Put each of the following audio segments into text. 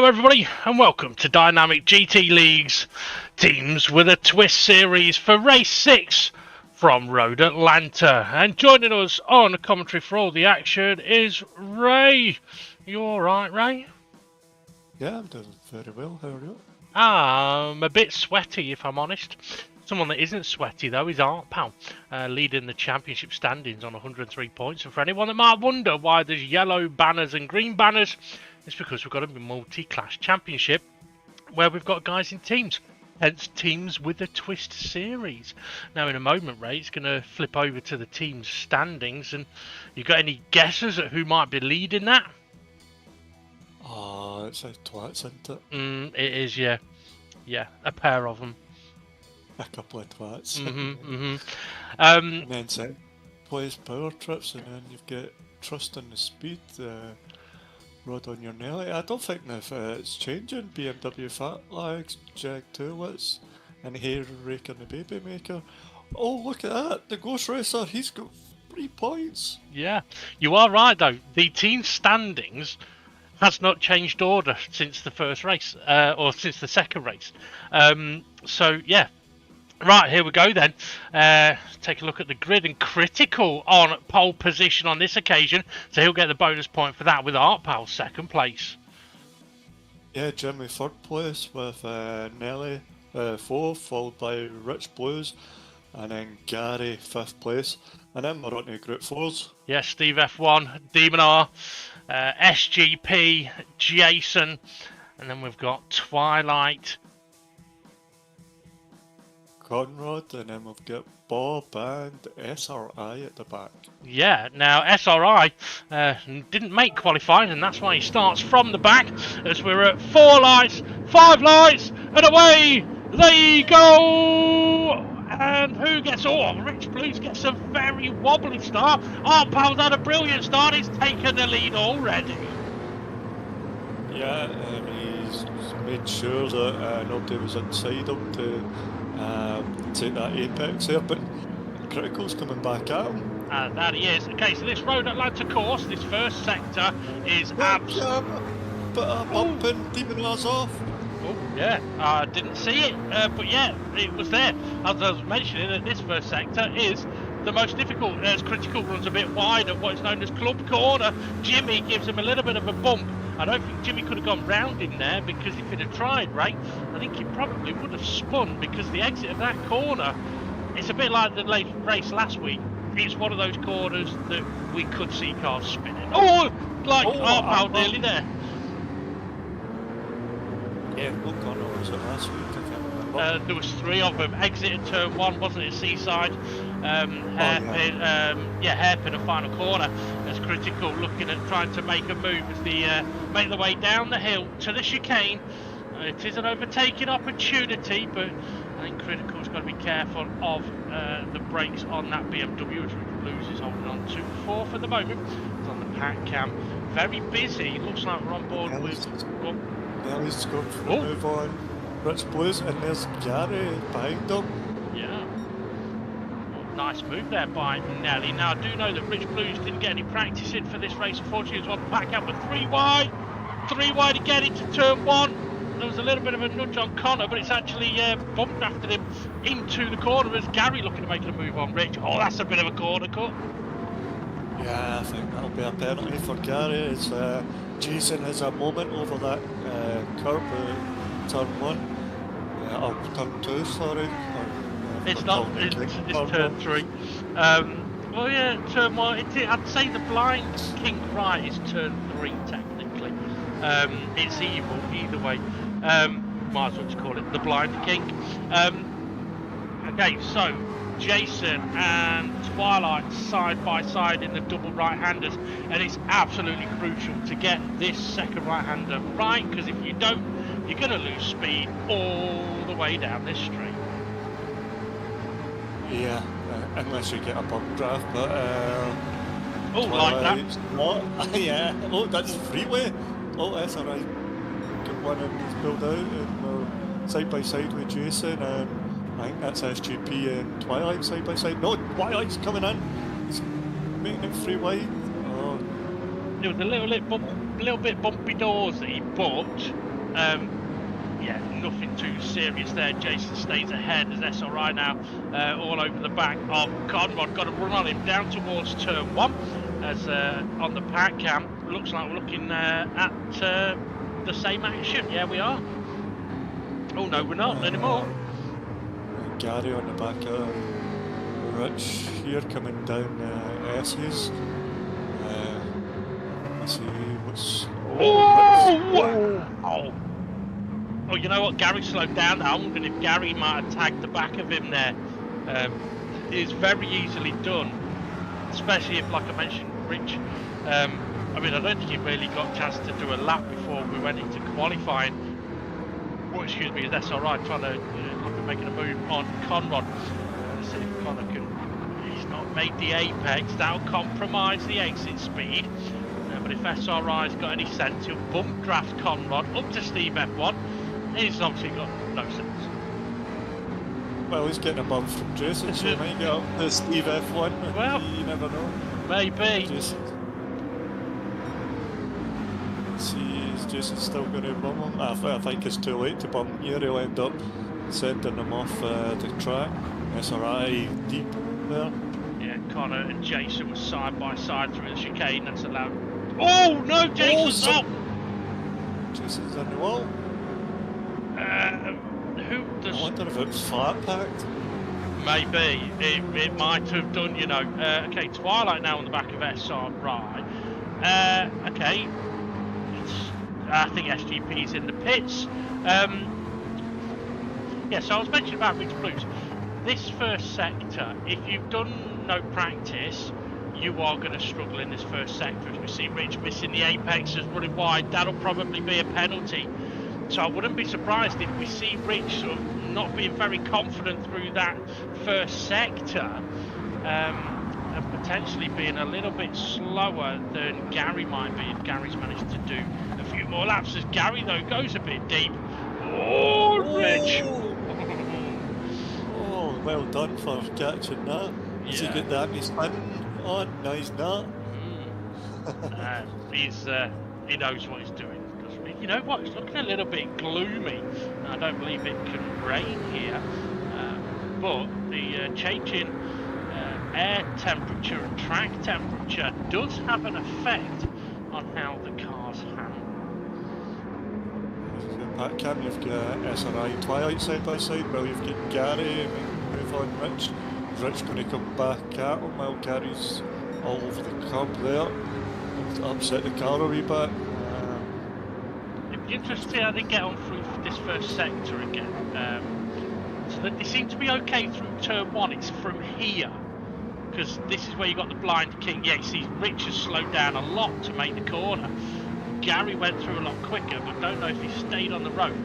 everybody, and welcome to Dynamic GT League's Teams with a Twist series for Race 6 from Road Atlanta. And joining us on the commentary for all the action is Ray. You alright, Ray? Yeah, I'm doing very well. How are you? I'm a bit sweaty, if I'm honest. Someone that isn't sweaty, though, is Art Pal, leading the championship standings on 103 points. And for anyone that might wonder why there's yellow banners and green banners, it's because we've got a multi-class championship where we've got guys in teams. Hence, Teams with a Twist series. Now, in a moment, Ray, it's going to flip over to the team's standings. And you got any guesses at who might be leading that? Oh, it's a twats, isn't it? It is, yeah. Yeah, a pair of them. A couple of twats. And then second plays power trips, and then you've got trust in the speed, rod on your Nelly. I don't think if it's changing. BMW Fat Lags, Jag 2 Wits, and Hair Raker the Baby Maker. Oh, look at that! The Ghost Racer, he's got 3 points. Yeah, you are right though. The team standings has not changed order since the first race, or since the second race. So yeah. Right, here we go then. Take a look at the grid, and Critical on pole position on this occasion, so he'll get the bonus point for that with Art Pal second place. Yeah, Jimmy third place with Nelly fourth, followed by Rich Blues, and then Gary fifth place, and then we're on to Group 4s. Yeah, Steve F1, Demon R, SGP, Jason, and then we've got Twilight, Conrad, and then we've got Bob and SRI at the back. Yeah, now SRI didn't make qualifying, and that's why he starts from the back, as we're at 4 lights, 5 lights, and away they go! And who gets... Oh, Rich Blues gets a very wobbly start. Art Pal's had a brilliant start. He's taken the lead already. Yeah, and he's made sure that nobody was inside him to take that apex there, but Critical's coming back at him. That he is. Okay, so this Road Atlanta course, this first sector is absolutely... But a bump and Demon R's off. Oh, yeah, I didn't see it, but yeah, it was there. As I was mentioning, that this first sector is the most difficult, as Critical runs a bit wide at what is known as Club Corner. Jimmy gives him a little bit of a bump. I don't think Jimmy could have gone round in there, because if he'd have tried, right, I think he probably would have spun, because the exit of that corner, it's a bit like the late race last week. It's one of those corners that we could see cars spinning. Oh, like Art Pal nearly there. Yeah, what corner was it last week? I can't remember. There was 3 of them. Exited turn 1, wasn't it, Seaside? Hairpin and final corner, as Critical looking at trying to make a move as they make their way down the hill to the chicane. It is an overtaking opportunity, but I think Critical's got to be careful of the brakes on that BMW, which Rich Blues is holding on to 4th at the moment. It's on the pack cam. Very busy. Looks like we're on board with... Nelly's got to move on Rich Blues, and there's Gary behind him. Yeah. Nice move there by Nelly. Now, I do know that Rich Blues didn't get any practice in for this race. Unfortunately, he was on the pack out with 3 wide. 3 wide to get into turn 1. There was a little bit of a nudge on Connor, but it's actually bumped after him into the corner as Gary looking to make a move on Rich. Oh, that's a bit of a corner cut. Yeah, I think that'll be a penalty for Gary. As Jason has a moment over that curb at turn 1. Or turn 2, sorry. It's not, it's turn 3. Well, yeah, turn 1. I'd say the blind kink right is turn 3, technically. It's evil, either way. Might as well just call it the blind kink. Okay, so Jason and Twilight side by side in the double right-handers, and it's absolutely crucial to get this second right-hander right, because if you don't, you're going to lose speed all the way down this straight. Yeah, unless you get a bump draft, but oh, like that. Not. Yeah, oh, that's freeway. Oh, SRI got one and he's pulled out, and we're side by side with Jason, and I think that's SGP and Twilight side by side. No, Twilight's coming in. He's making it free wide. Oh. It was a little bit bumpy doorsy, but Yeah, nothing too serious there. Jason stays ahead as SRI now all over the back of Conrad. Got to run on him down towards turn 1 as on the pack cam. Looks like we're looking at the same action. Yeah, we are. Oh no, we're not anymore. Gary on the back of Rich here coming down S's. Let's see what's. Oh, you know what? Gary slowed down. I'm wondering if Gary might have tagged the back of him there. It's very easily done, especially if, like I mentioned, Rich. I mean, I don't think he really got a chance to do a lap before we went into qualifying. Oh, excuse me, as SRI trying to look at making a move on Conrad. Let's see if Connor can. He's not made the apex. That'll compromise the exit speed. But if SRI's got any sense, he'll bump draft Conrad up to Steve F1. He's obviously got no sense. Well, he's getting a bump from Jason, so he might get up to Steve F1. Well, you never know. Maybe. Jason. Let's see, is Jason still going to bump him? I think it's too late to bump here. He'll end up sending him off the track. SRI deep there. Yeah, Connor and Jason were side by side through the chicane. That's allowed. Oh no, Jason's up! Jason's on the wall. Who does? I wonder if it was flat packed. Maybe it might have done, you know. Okay, Twilight now on the back of SRI. Okay, I think SGP's in the pits. Yeah, so I was mentioning about Rich Blues. This first sector, if you've done no practice, you are going to struggle in this first sector. As we see Rich missing the apexes, running wide, that'll probably be a penalty. So I wouldn't be surprised if we see Rich sort of not being very confident through that first sector, and potentially being a little bit slower than Gary might be if Gary's managed to do a few more laps. As Gary though goes a bit deep. Oh, Rich! Oh, well done for catching that. Does he get that? He's spinning on. No, he's not. He knows what he's doing. You know what? It's looking a little bit gloomy. I don't believe it can rain here, but the changing air temperature and track temperature does have an effect on how the cars handle. Pat Cam, you've got SRI and Twilight side by side. Well, you've got Gary. Move on, Rich. Is Rich going to come back at him while Gary's all over the curb there? Upset the car a wee bit. Interesting how they get on through this first sector again. So that they seem to be okay through turn 1. It's from here, because this is where you got the blind king. Yeah, you see Rich has slowed down a lot to make the corner. Gary went through a lot quicker, but don't know if he stayed on the road.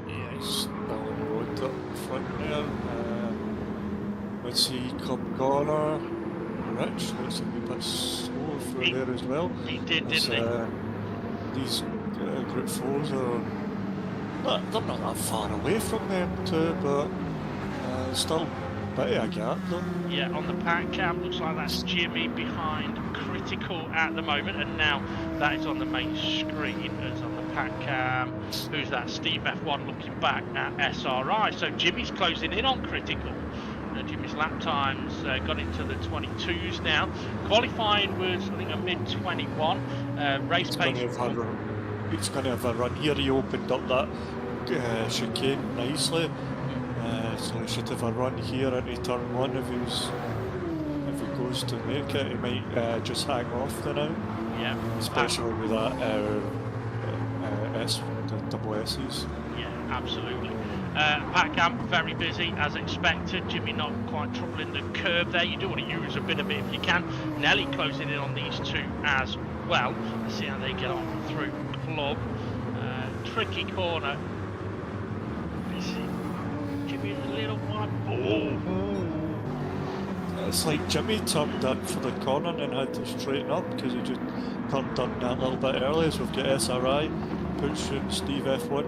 Yeah, he's still on the road up front there. Let's see, come corner. Rich looks a wee bit slow through there as well. He did, didn't he? These Group 4s are they're not that far away from them too, but still a bit of a gap though. Yeah, on the pack cam looks like that's Jimmy behind Critical at the moment, and now that is on the main screen as on the pack cam. Who's that? Steve F1 looking back at SRI. So Jimmy's closing in on Critical. Jimmy's lap times got into the 22s now. Qualifying was, I think, a mid-21. Race pace. He's going to have a run here. He opened up that chicane nicely, so he should have a run here into turn 1 if he goes to make it. He might just hang off there now. Yeah. Especially with that the double S's. Yeah, absolutely. Pat Camp very busy as expected. Jimmy not quite troubling the curb there. You do want to use a bit of it if you can. Nelly closing in on these two as well. Let's see how they get on through club. Tricky corner. Busy. Jimmy's a little one. Oh. It's like Jimmy turned in for the corner and had to straighten up because he just turned in that little bit early. So we've got SRI pushing Steve F1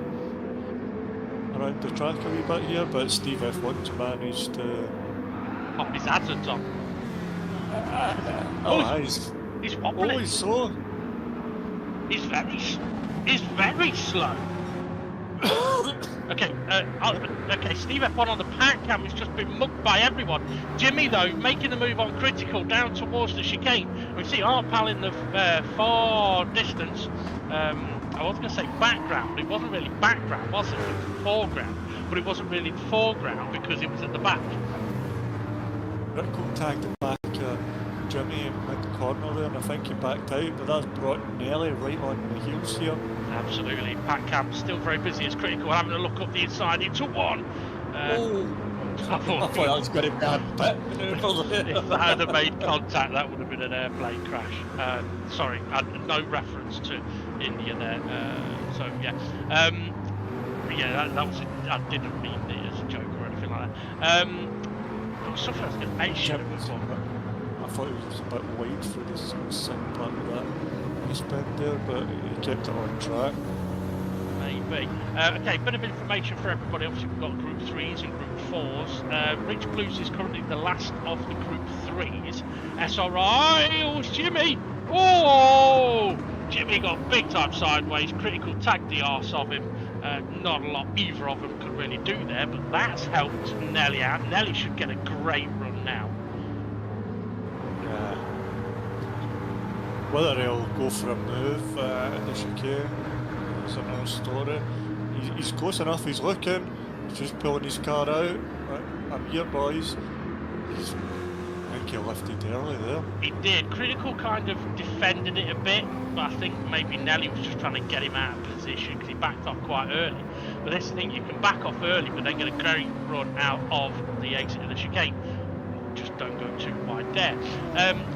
around the track a wee bit here, but Steve F1's managed to pop his hazards on. He's wobbly. Oh, he's so. He's very. is very slow. Okay, Steve F1 on the pack cam has just been mugged by everyone. Jimmy, though, making the move on critical down towards the chicane. We see our pal in the far distance. I was going to say background, but it wasn't really background, was it? It was foreground, but it wasn't really the foreground because it was at the back. Critical tagged it back Jimmy in mid-corner there, and I think he backed out, but that's brought Nelly right on the heels here. Absolutely. Pat Camp still very busy as critical, having a look up the inside into one. I thought that was going to be a bit manoeuvre there. If that had made contact, that would have been an airplane crash. Sorry, no reference to India there. So yeah, yeah, that was. I didn't mean it as a joke or anything like that. Something I was going to mention. I thought it was a bit wide for the second part of that spin there, but he kept it on track. Maybe. Okay, bit of information for everybody. Obviously, we've got Group 3s and Group 4s. Rich Blues is currently the last of the Group 3s. SRI, oh, it's Jimmy! Oh! Jimmy got big time sideways. Critical tagged the arse of him. Not a lot either of them could really do there, but that's helped Nelly out. Nelly should get a great run now. Whether he'll go for a move in the chicane is another story. He's close enough, he's looking, he's just pulling his car out. I'm here, boys. I think he lifted early there. He did. Critical kind of defended it a bit, but I think maybe Nelly was just trying to get him out of position because he backed off quite early. But this thing, you can back off early, but then get a great run out of the exit of the chicane. Just don't go too wide there.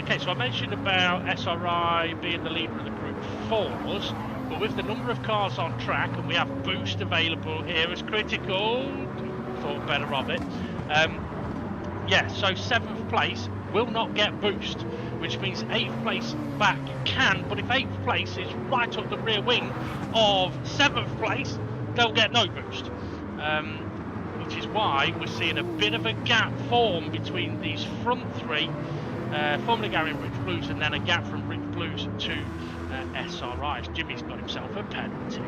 Okay, so I mentioned about SRI being the leader of the Group 4s, but with the number of cars on track, and we have boost available here as critical, thought better of it. Yeah, so 7th place will not get boost, which means 8th place back can, but if 8th place is right up the rear wing of 7th place, they'll get no boost. Which is why we're seeing a bit of a gap form between these front three, formerly Gary and Rich Blues, and then a gap from Rich Blues to SRIs. Jimmy's got himself a penalty.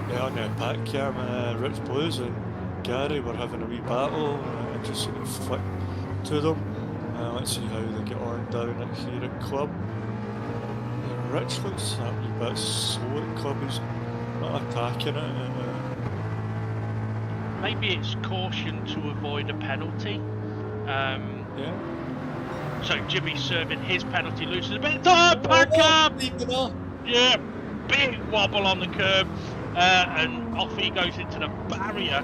Yeah, on the pack cam, Rich Blues and Gary were having a wee battle. Just sort of flick to them. Let's see how they get on down at here at Club. Rich looks a wee bit slow at Club. He's not attacking it. Maybe it's caution to avoid a penalty. Yeah. So Jimmy serving his penalty, loses a bit of time. Pack up! Yeah, big wobble on the curb, and off he goes into the barrier.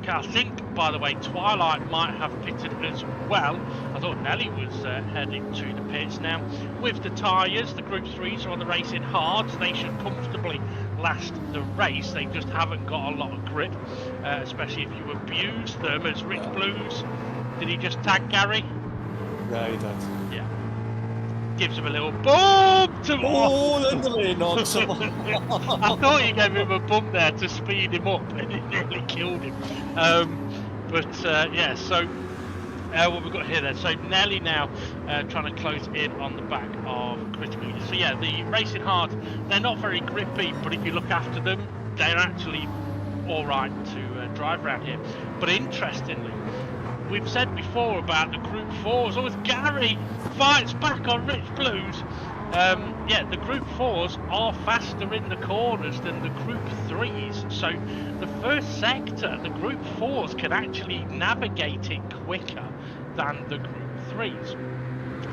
Okay, I think, by the way, Twilight might have pitted as well. I thought Nelly was heading to the pits now. With the tyres, the Group 3s are on the racing hard, so they should comfortably last the race. They just haven't got a lot of grip, especially if you abuse them as Rich Blues. Did he just tag Gary? Yeah, he did. Yeah. Gives him a little bump to... Oh, literally knocks him off. I thought you gave him a bump there to speed him up, and it nearly killed him. Yeah, so what we've got here then. So Nelly now trying to close in on the back of Critical. So yeah, the racing hard, they're not very grippy, but if you look after them, they're actually all right to drive around here. But interestingly, we've said before about the Group 4s. Oh, Gary fights back on Rich Blues. Yeah, the Group 4s are faster in the corners than the Group 3s. So the first sector, the Group 4s can actually navigate it quicker than the Group 3s.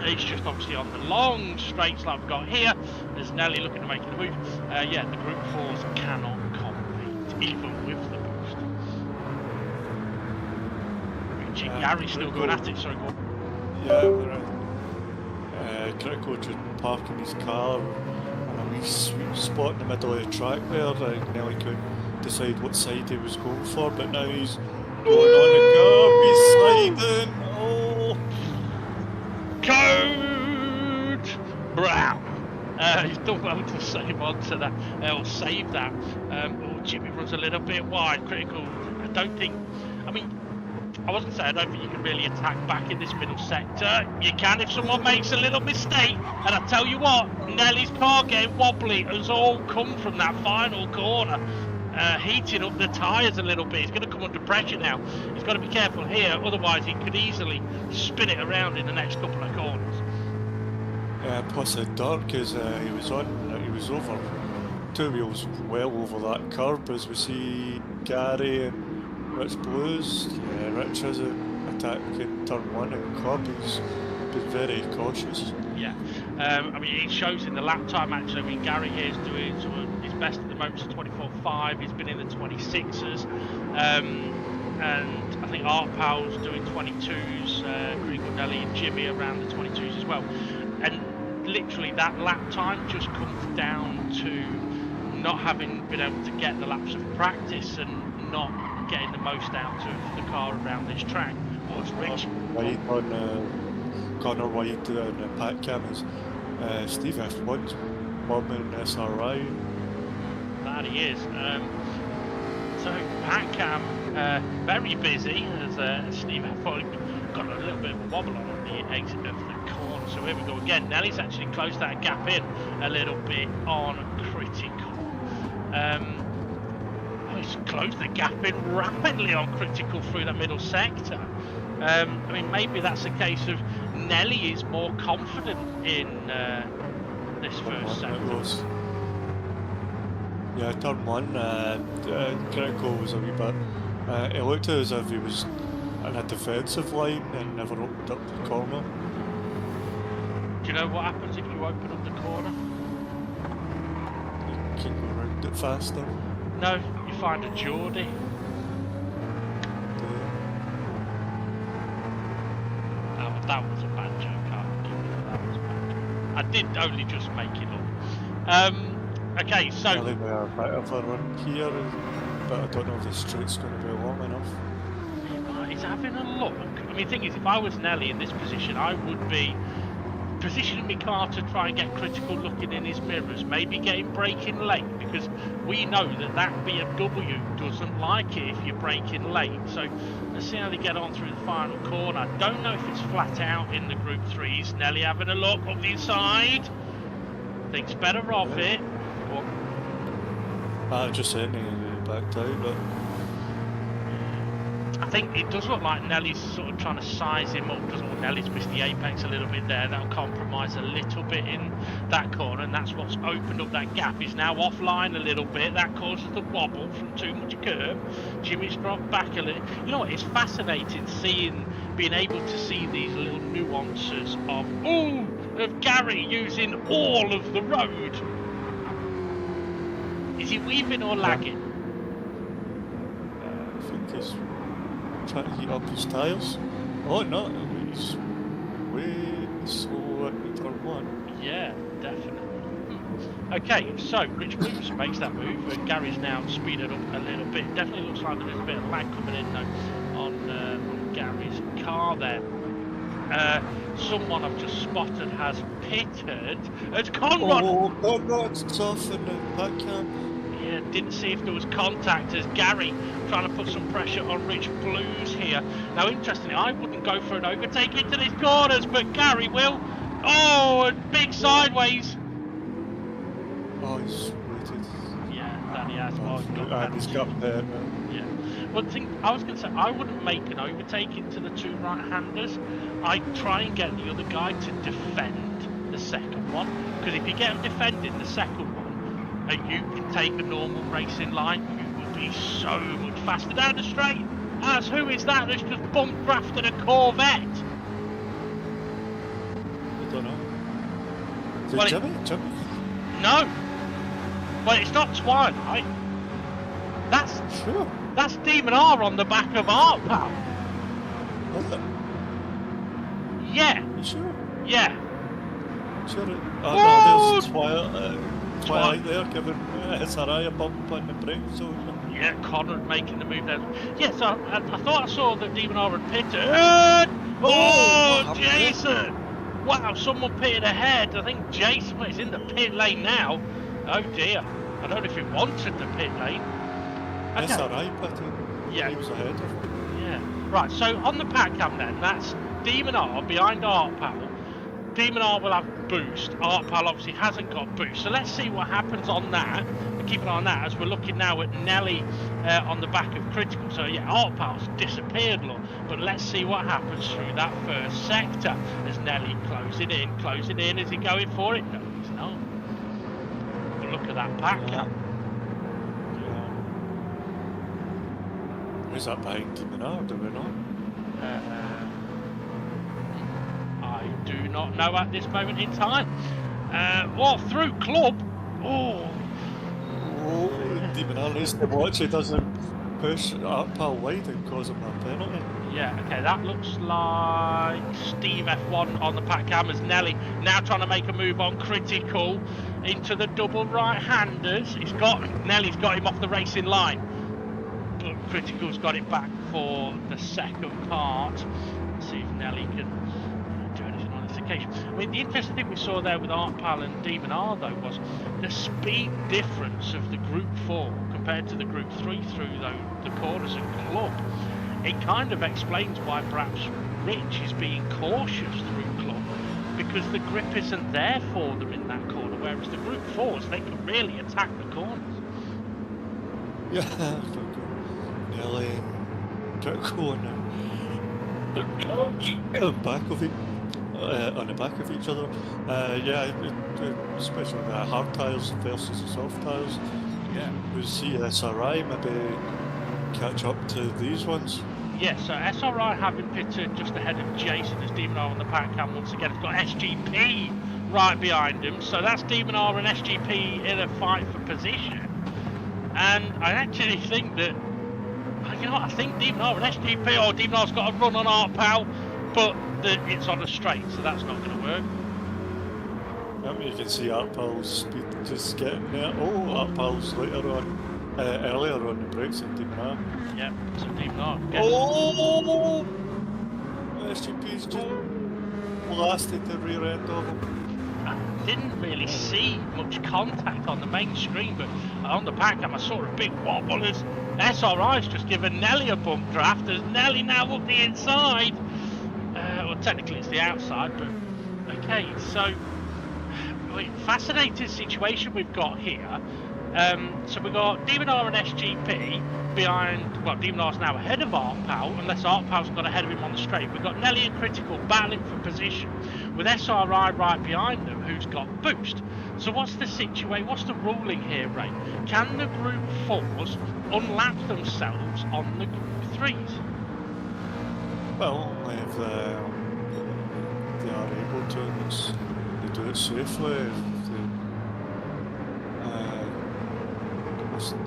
It's just obviously on the long straights like we've got here. There's Nelly looking to make a move. Yeah, the Group 4s cannot compete, even with the boost. Gary's still going at it, sorry, go on. Yeah, right. Critical just parking his car on a wee sweet spot in the middle of the track there. Nelly couldn't decide what side he was going for, but now he's going on the curb, he's sliding. Oh! Code Brown! He's done well to save onto that, or save that. Oh, Jimmy runs a little bit wide. Critical, I don't think, I mean, I wasn't saying I don't think you can really attack back in this middle sector. You can if someone makes a little mistake. And I tell you what, Nelly's car getting wobbly has all come from that final corner. Heating up the tyres a little bit. He's going to come under pressure now. He's got to be careful here, otherwise he could easily spin it around in the next couple of corners. Yeah, plus the dark is he was over 2 wheels well over that curb, as we see Gary and Rich Blues. Yeah, Rich isn't attacking turn 1 and club, he's been very cautious. Yeah, I mean, it shows in the lap time actually. I mean, Gary here is doing sort of his best at the moment, 24.5. He's been in the 26s, and I think Art Powell's doing 22s. Greenwood, Nelly, and Jimmy around the 22s as well. And literally, that lap time just comes down to not having been able to get the laps of practice and not getting the most out of the car around this track. What's Rich? Right on Connor White and the Pat Cameras. Steve F1's bombing SRI. That he is. So Pat Cam very busy as Steve F1 got a little bit of a wobble on the exit of the corner. So here we go again. Nelly's actually closed that gap in a little bit on critical. He's closed the gap in rapidly on critical through the middle sector. I mean, maybe that's a case of Nelly is more confident in this first sector. Yeah, turn 1, critical was a wee bit. It looked as if he was in a defensive line and never opened up the corner. Do you know what happens if you open up the corner? You can go around it faster. No, you find a Geordie. That was a bad joke. That was bad. I did only just make it up. Okay, so Nelly may have a bit of a run here, but I don't know if the straight's going to be long enough. He's having a look. I mean, the thing is, if I was Nelly in this position, I would be positioning my car to try and get critical looking in his mirrors, maybe getting braking late, because we know that BMW doesn't like it if you're braking late. So let's see how they get on through the final corner. I don't know if it's flat out in the Group 3s. Nelly having a look up the inside. Thinks better of it. Just saying he backed out, but I think it does look like Nelly's sort of trying to size him up, doesn't it? Nelly's missed the apex a little bit there. That'll compromise a little bit in that corner, and that's what's opened up that gap. He's now offline a little bit. That causes the wobble from too much curb. Jimmy's dropped back a little. You know what? It's fascinating being able to see these little nuances of Gary using all of the road. Is he weaving or lagging? I think he's trying to heat up his tyres. Oh no, he's way slow at turn 1. Yeah, definitely. Okay, so Rich Blues makes that move, and Gary's now speeded up a little bit. Definitely looks like there's a bit of lag coming in though on Gary's car there. Someone I've just spotted has pitted. It's Conrad! Oh, Conrad's off in the back cam. Yeah, didn't see if there was contact as Gary trying to put some pressure on Rich Blues here. Now, interestingly, I wouldn't go for an overtake into these corners, but Gary will. Oh, and big sideways. Oh, he's waited. Yeah, that he has. And he's got there. Yeah. Well, I was going to say, I wouldn't make an overtake into the two right-handers. I'd try and get the other guy to defend the second one. Because if you get him defending the second one, and you can take a normal racing line, you will be so much faster down the straight. As who is that that's just bumped drafted a Corvette? I don't know. Is it Jimmy? No. Well, it's not Twilight. That's Demon R on the back of Art Pal. Was it? Yeah. You sure? Yeah. Sure. Oh, no, there's Twilight there giving SRI a bump on the brake zone. Yeah, Conrad making the move there. Yeah, so I thought I saw that Demon R had pitted. Oh, Jason! Wow, someone pitted ahead. I think Jason is in the pit lane now. Oh dear. I don't know if he wanted the pit lane. SRI pitted. Yeah. He was ahead of him. Yeah. Right, so on the pack cam then, that's Demon R behind Art Pal. Demon R will have boost. Art Pal obviously hasn't got boost. So let's see what happens on that. And keep an eye on that as we're looking now at Nelly on the back of Critical. So yeah, Art Pal's disappeared, look. But let's see what happens through that first sector as Nelly closing in. Is he going for it? No, he's not. But look at that pack cam. Who's that behind Demon R, do we know? I do not know at this moment in time. Through club. Oh, Demon R needs to watch he doesn't push Art Pal wide and cause him a penalty. yeah, okay, that looks like Steve F1 on the pack cam as Nelly now trying to make a move on Critical into the double right-handers. Nelly's got him off the racing line, but Critical's got it back for the second part. Let's see if Nelly can do anything on this occasion. I mean, the interesting thing we saw there with Art Pal and Demon R though was the speed difference of the Group 4 compared to the Group 3 through the corners and club. It kind of explains why perhaps Rich is being cautious through club, because the grip isn't there for them in that corner, whereas the Group 4s, they can really attack the corners. Yeah, Nelly Critical on the back of it. On the back of each other. Especially the hard tyres versus the soft tyres. Yeah. We see SRI maybe catch up to these ones. Yeah, so SRI having pitted just ahead of Jason as Demon R on the pack cam once again. It's got SGP right behind him, so that's Demon R and SGP in a fight for position. And I actually think that, you know what, I think Demon R and SGP, or Demon R's got a run on Art Pal, but it's on a straight, so that's not going to work. I mean, you can see Art Pal's speed just getting there. Oh, Art Pal's earlier on the brakes than Demon R. Yeah, so Demon R. Oh! SGP's just blasted the rear end of him. I didn't really see much contact on the main screen, but on the pack cam I saw a big wobble as SRI's just given Nelly a bump draft as Nelly now up the inside. Well, technically it's the outside, but okay, so fascinating situation we've got here. So we've got Demon R and SGP behind, well, Demon R's now ahead of Art Pal, unless Art Pal's got ahead of him on the straight. We've got Nelly and Critical battling for position, with SRI right behind them, who's got boost. So what's the situation, what's the ruling here, Ray? Can the Group 4s unlap themselves on the Group 3s? Well, if they are able to, they do it safely. If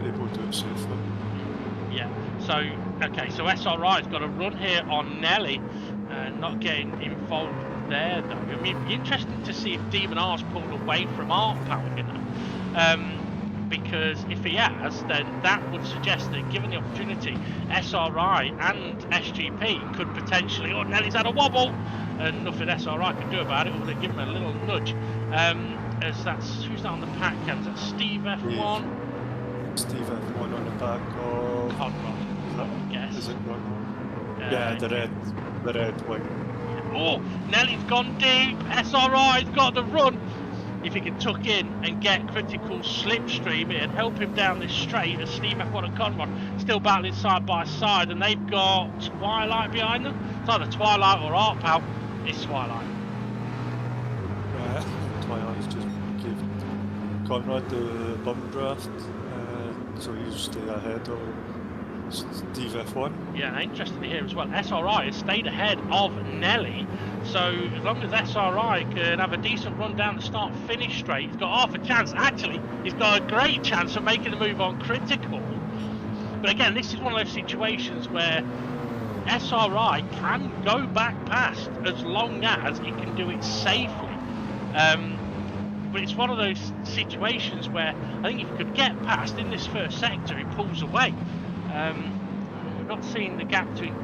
they able to do it safely. Yeah. So okay. So SRI's got a run here on Nelly, not getting involved there though. I mean, it'd be interesting to see if Demon R's pulled away from Art Pal, you know. Because if he has, then that would suggest that given the opportunity, SRI and SGP could potentially, oh, Nelly's had a wobble, and nothing SRI can do about it, or they give him a little nudge. As that's, who's that on the pack cams? That's Steve F1? Steve F1 on the back of... Conrad, I guess. Is it Conrad? Yeah, the red wing. Oh, Nelly's gone deep, SRI's got the run. If he can tuck in and get Critical slipstream, it'd help him down this straight as Steve F1 and Conrad still battling side by side, and they've got Twilight behind them. It's either Twilight or Art Pal. It's Twilight. Twilight's just gave Conrad the bum draft, so he'll stay ahead of Steve F1. Yeah, interesting to hear as well. SRI has stayed ahead of Nelly, so as long as SRI can have a decent run down the start-finish straight, he's got half a chance. Actually, he's got a great chance of making the move on Critical. But again, this is one of those situations where SRI can go back past as long as he can do it safely. But it's one of those situations where I think if he could get past in this first sector, he pulls away. We've not seen the gap between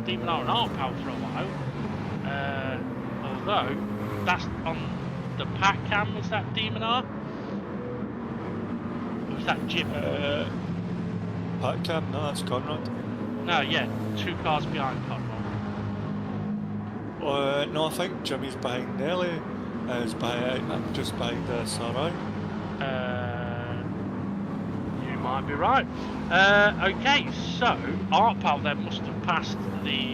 Demon R and Art Pal for a while. Although that's on the pack cam. Is that Demon R? Or is that Jim? Pack cam? No, that's Conrad. No, yeah, 2 cars behind Conrad. No, I think Jimmy's behind Nelly. Is just behind Sarai. You might be right. Okay, so Artpal then must have passed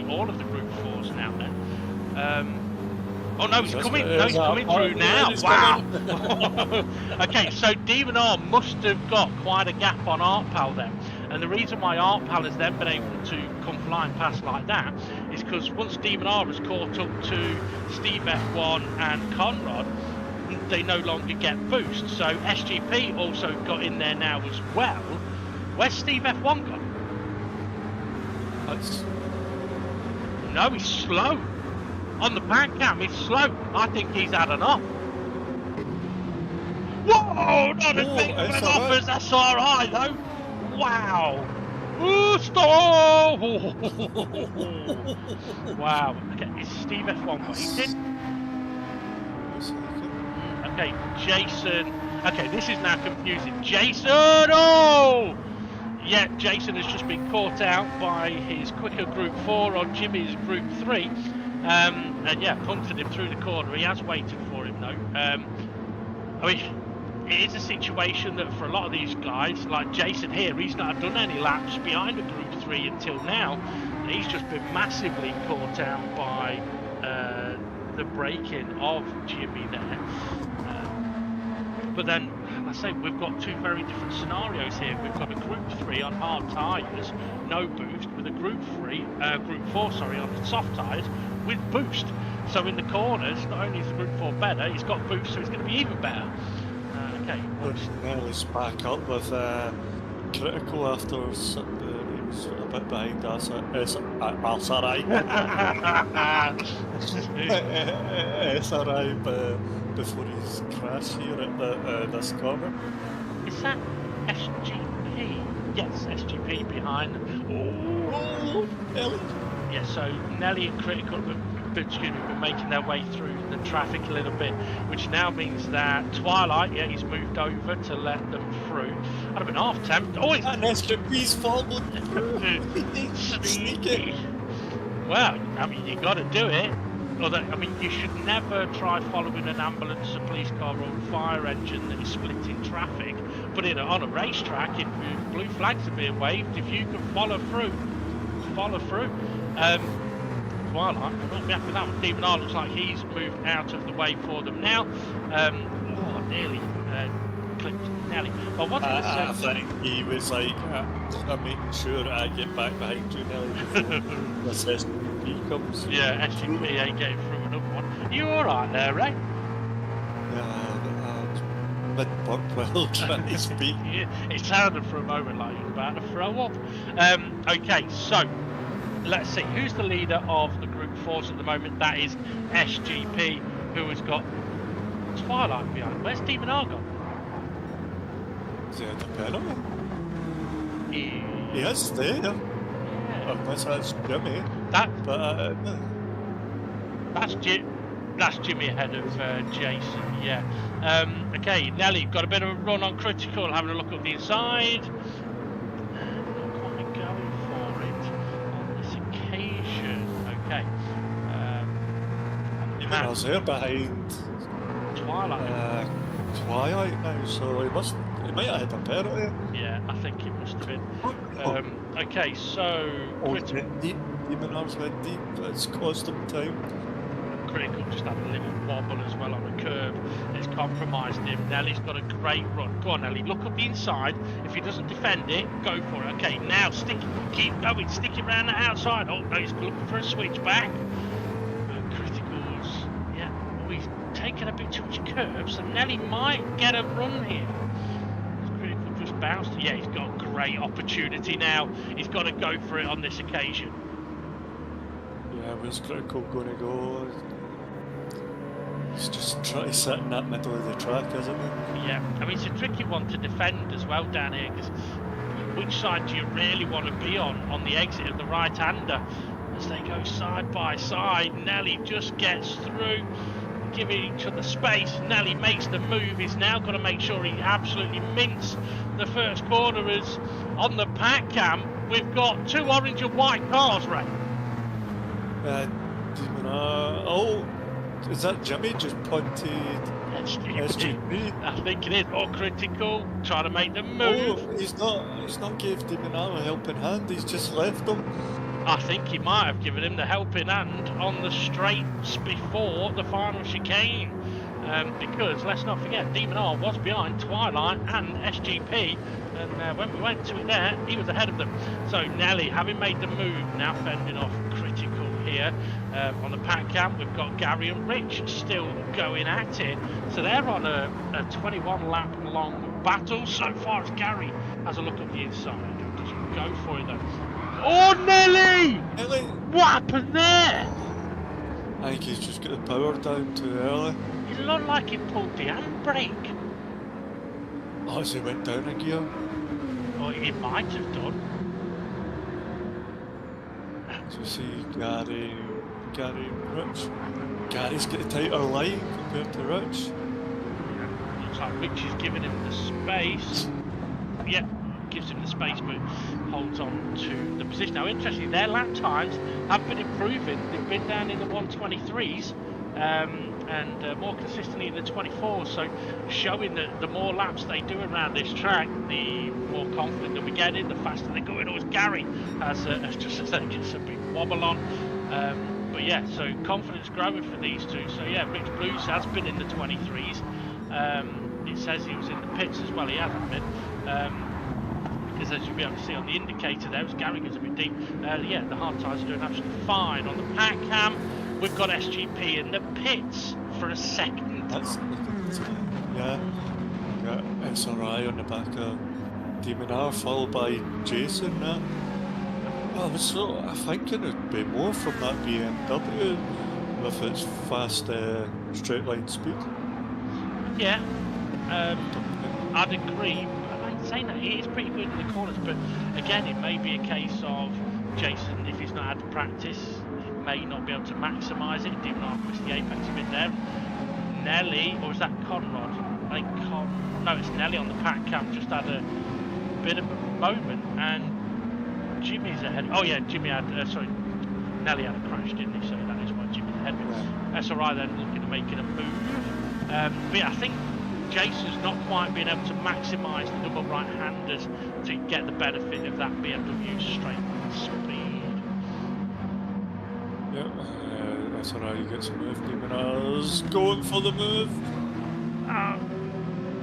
all of the Group 4s now then. Oh no, he's coming! No, he's coming through now. Wow. Okay, so Demon R must have got quite a gap on Artpal then, and the reason why Artpal has then been able to come flying past like that is because once Demon R has caught up to Steve F1 and Conrad, they no longer get boost. So SGP also got in there now as well. Where's Steve F1 gone? No, he's slow. On the back cam, he's slow. I think he's had enough. Whoa! Not as big of an off as SRI though. Wow. Ooh, stop! Wow. Okay, is Steve F1 waiting? Okay, Jason. Okay, this is now confusing. Jason! Oh! Yeah, Jason has just been caught out by his quicker Group 4 on Jimmy's Group 3. And yeah, punted him through the corner. He has waited for him though. I mean, it is a situation that for a lot of these guys, like Jason here, he's not done any laps behind a Group 3 until now. He's just been massively caught out by the braking of Jimmy there. But then, I say, we've got 2 very different scenarios here. We've got a Group 3 on hard tyres, no boost, with a Group 4, sorry, on soft tyres with boost. So in the corners, not only is the Group 4 better, he's got boost, so it's going to be even better. Okay. Nelly's back up with critical after he was a bit behind us. Sarai. Sarai before his crash here at this corner. Is that SGP? Yes, SGP behind. Oh, Nelly. Yeah, so Nelly and Critical have been making their way through the traffic a little bit, which now means that Twilight, yeah, he's moved over to let them through. I'd have been half tempted. Oh, it's an SGP's followed through. Sneaky. Well, I mean, you got to do it. Although, I mean, you should never try following an ambulance, a police car, or a fire engine that is splitting traffic. But on a racetrack, if blue flags are being waved, if you can follow through. Twilight, I'm not happy with that one. Demon R looks like he's moved out of the way for them now. Nearly clipped Nelly. But what I think he was like, I'm making sure I get back behind you, Nelly, before this SGP comes. Yeah, SGP ain't getting through another one. You alright there, Ray? Yeah, mid-Buckwell trying to speak. It sounded for a moment like he was about to throw up. Okay, so let's see, who's the leader of the Group 4s at the moment? That is SGP, who has got Twilight behind. Where's Demon R gone? Is he at the penalty? He is there. Yeah. Unless that's Jimmy. That's Jimmy ahead of Jason, yeah. Okay, Nelly, got a bit of a run on Critical, having a look at the inside. Not quite going for it on this occasion. Okay. I was there behind Twilight. Twilight now, so he might have had a penalty. Yeah, I think it must have been. Okay, so Demon R's went deep, it's cost him time. Critical just had a little wobble as well on the curb. It's compromised him. Nelly's got a great run. Go on, Nelly, look up the inside. If he doesn't defend it, go for it. Okay, now keep going, stick it around the outside. Oh no, he's looking for a switch back. Critical's, yeah, he's taking a bit too much curve, so Nelly might get a run here. Critical just bounced. Yeah, he's got a great opportunity now. He's got to go for it on this occasion. Yeah, where's Critical going to go? He's just trying to sit in that middle of the track, isn't he? Yeah, I mean, it's a tricky one to defend as well down here, because which side do you really want to be on the exit of the right-hander? As they go side by side, Nelly just gets through. giving each other space. Nelly makes the move. He's now got to make sure he absolutely mints the first corner. As on the pack cam, we've got 2 orange and white cars, Ray. Oh, is that Jimmy just punted SGP? I think it is. All critical, trying to make the move. Oh, he's not gave Dimonaro a helping hand, he's just left him. I think he might have given him the helping hand on the straights before the final chicane. Because let's not forget, Demon R was behind Twilight and SGP, and when we went to it there, he was ahead of them. So Nelly, having made the move, now fending off critical here. On the pack cam, we've got Gary and Rich still going at it. So they're on a 21 lap long battle so far as Gary has a look at the inside. Doesn't go for it though. Oh, Nelly! Nelly! What happened there? I think he's just got the power down too early. It looked like he pulled the handbrake. Oh, so he went down a gear? Well, he might have done. So see Gary and Rich. Gary's got a tighter line compared to Rich. Looks like Rich is giving him the space. Yep, gives him the space but holds on to the position. Now interestingly, their lap times have been improving. They've been down in the 123s and more consistently in the 24s, so showing that the more laps they do around this track, the more confident they'll be getting, the faster they go in. Always Gary has just a big wobble on. But yeah, so confidence growing for these two. So yeah, Rich Blues has been in the 23s. It says he was in the pits as well. He hasn't been. Because as you'll be able to see on the indicator there, as Gary goes a bit deep, yeah, the hard tyres are doing absolutely fine. On the pack cam, we've got SGP in the pits for a second time. Yeah, got SRI on the back of Demon R, followed by Jason now. I was thinking it'd be more from that BMW with its fast straight line speed. Yeah, I'd agree. Saying that, it is pretty good in the corners, but again, it may be a case of Jason, if he's not had practice, he may not be able to maximise it. Didn't push the apex a bit there. Nelly, or is that Conrad? I think no, it's Nelly on the pack cam. Just had a bit of a moment, and Jimmy's ahead. Oh yeah, Jimmy had. Sorry, Nelly had a crash, didn't he? So that is why Jimmy's ahead. That's alright then, looking at making a move. But yeah, I think Jason's not quite been able to maximise the double right-handers to get the benefit of that BMW straight speed. Yeah, that's alright, he gets a move. Demonar's going for the move.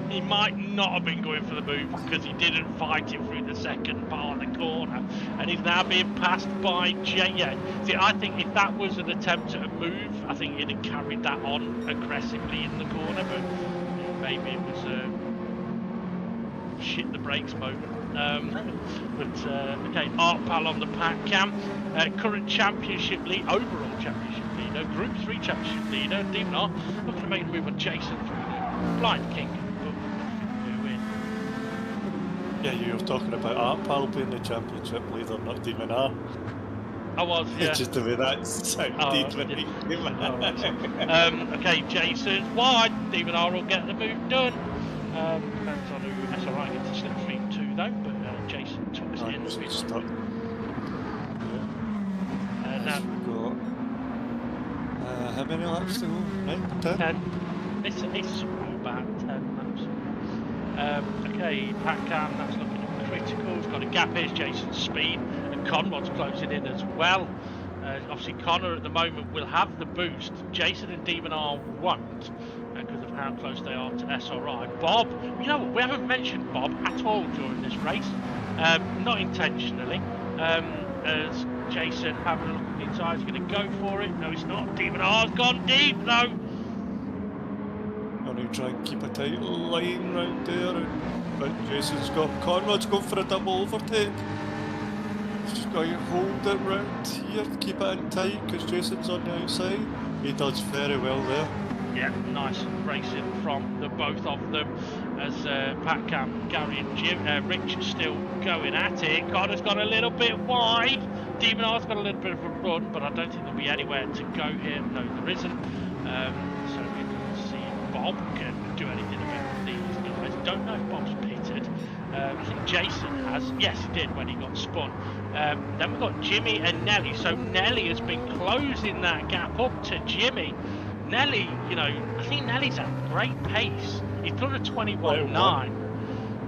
He might not have been going for the move because he didn't fight it through the second part of the corner, and he's now being passed by Jay. Yeah, see, I think if that was an attempt at a move, I think he'd have carried that on aggressively in the corner, but maybe it was a shit the brakes moment. Okay, Art Pal on the pack cam. Current championship lead, overall championship leader, Group 3 championship leader, Demon R, looking to make a move on Jason through the Blind King. Yeah, you were talking about Art Pal being the championship leader, not Demon R. I was, yeah. It's just the way that sounded when he came out. Okay, Jason's wide. Demon R will get the move done. Depends on who SRI gets a slipstream too, though. But Jason took us in. Stuck. Now, how many laps to go? 9, 10? 10. It's about 10 laps. Okay, pack cam, that's looking critical. We've got a gap here, Jason's speed, and Conrod's closing in as well. Obviously, Connor at the moment will have the boost. Jason and Demon R won't because of how close they are to SRI. Bob, you know what? We haven't mentioned Bob at all during this race, not intentionally. As Jason having a look at the inside, he's going to go for it. No, it's not. Demon R's gone deep though. And he'll try and keep a tight line round there, but Jason's got Conrad's going for a double overtake. He's just got to hold it round here to keep it in tight because Jason's on the outside. He does very well there. Yeah, nice racing from the both of them as Pat Cam, Gary and Rich still going at it. Connor's got a little bit wide. Demon R's got a little bit of a run, but I don't think there'll be anywhere to go here. No, there isn't. So we can see if Bob can do anything about these guys. Don't know if Bob's pitted. I think Jason has. Yes, he did when he got spun. Then we've got Jimmy and Nelly. So Nelly has been closing that gap up to Jimmy. Nelly, you know, I think Nelly's at great pace. He's done a 21.9.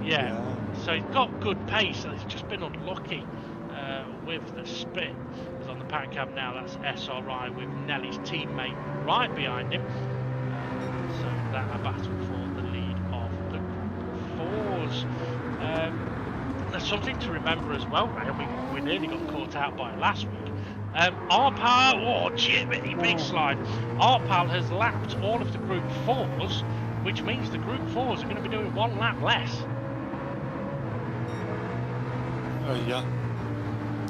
Yeah. So he's got good pace, and he's just been unlucky with the spin. He's on the pack cab now. That's SRI with Nelly's teammate right behind him. So that a battle for the lead of the Group 4s. There's something to remember as well, Ray, and we nearly got caught out by it last week. Arpal, Jimmy, big slide. Arpal has lapped all of the Group 4s, which means the Group 4s are going to be doing 1 lap less. Yeah.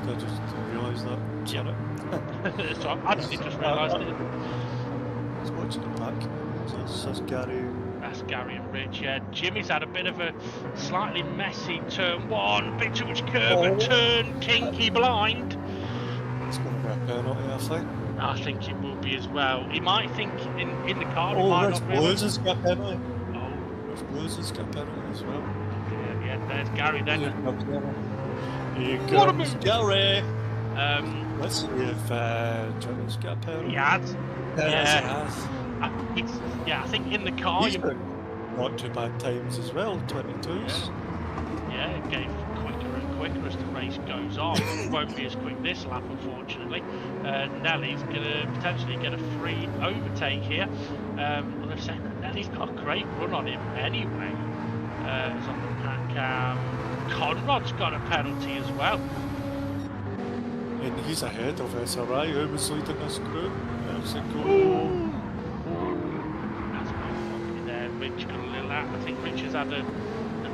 I just didn't realise that. Yep. So I actually just realised it. I was watching the back. So that's Gary. That's Gary and Rich, yeah. Jimmy's had a bit of a slightly messy turn 1, bit too much curve and turn, kinky blind. It's going to be a penalty, I think. I think it will be as well. He might think in the car, he Oh, might Rich not Blues realise. has got a penalty. Oh, Rich Blues has got a penalty as well. yeah, there's Gary then. Here What a comes move. Gary. Let's see if Jimmy's got a penalty. He has. Yeah. I think in the car. He's been not too bad times as well, 22s. Yeah, it gave quicker and quicker as the race goes on. It won't be as quick this lap, unfortunately. Nelly's going to potentially get a free overtake here. Well, they're saying that Nelly's got a great run on him anyway. It's on the pack cam. Conrod's got a penalty as well. And he's ahead of SRI, who was leading this group. There's a goal. That's my there. Rich got a little lap. I think Rich has had a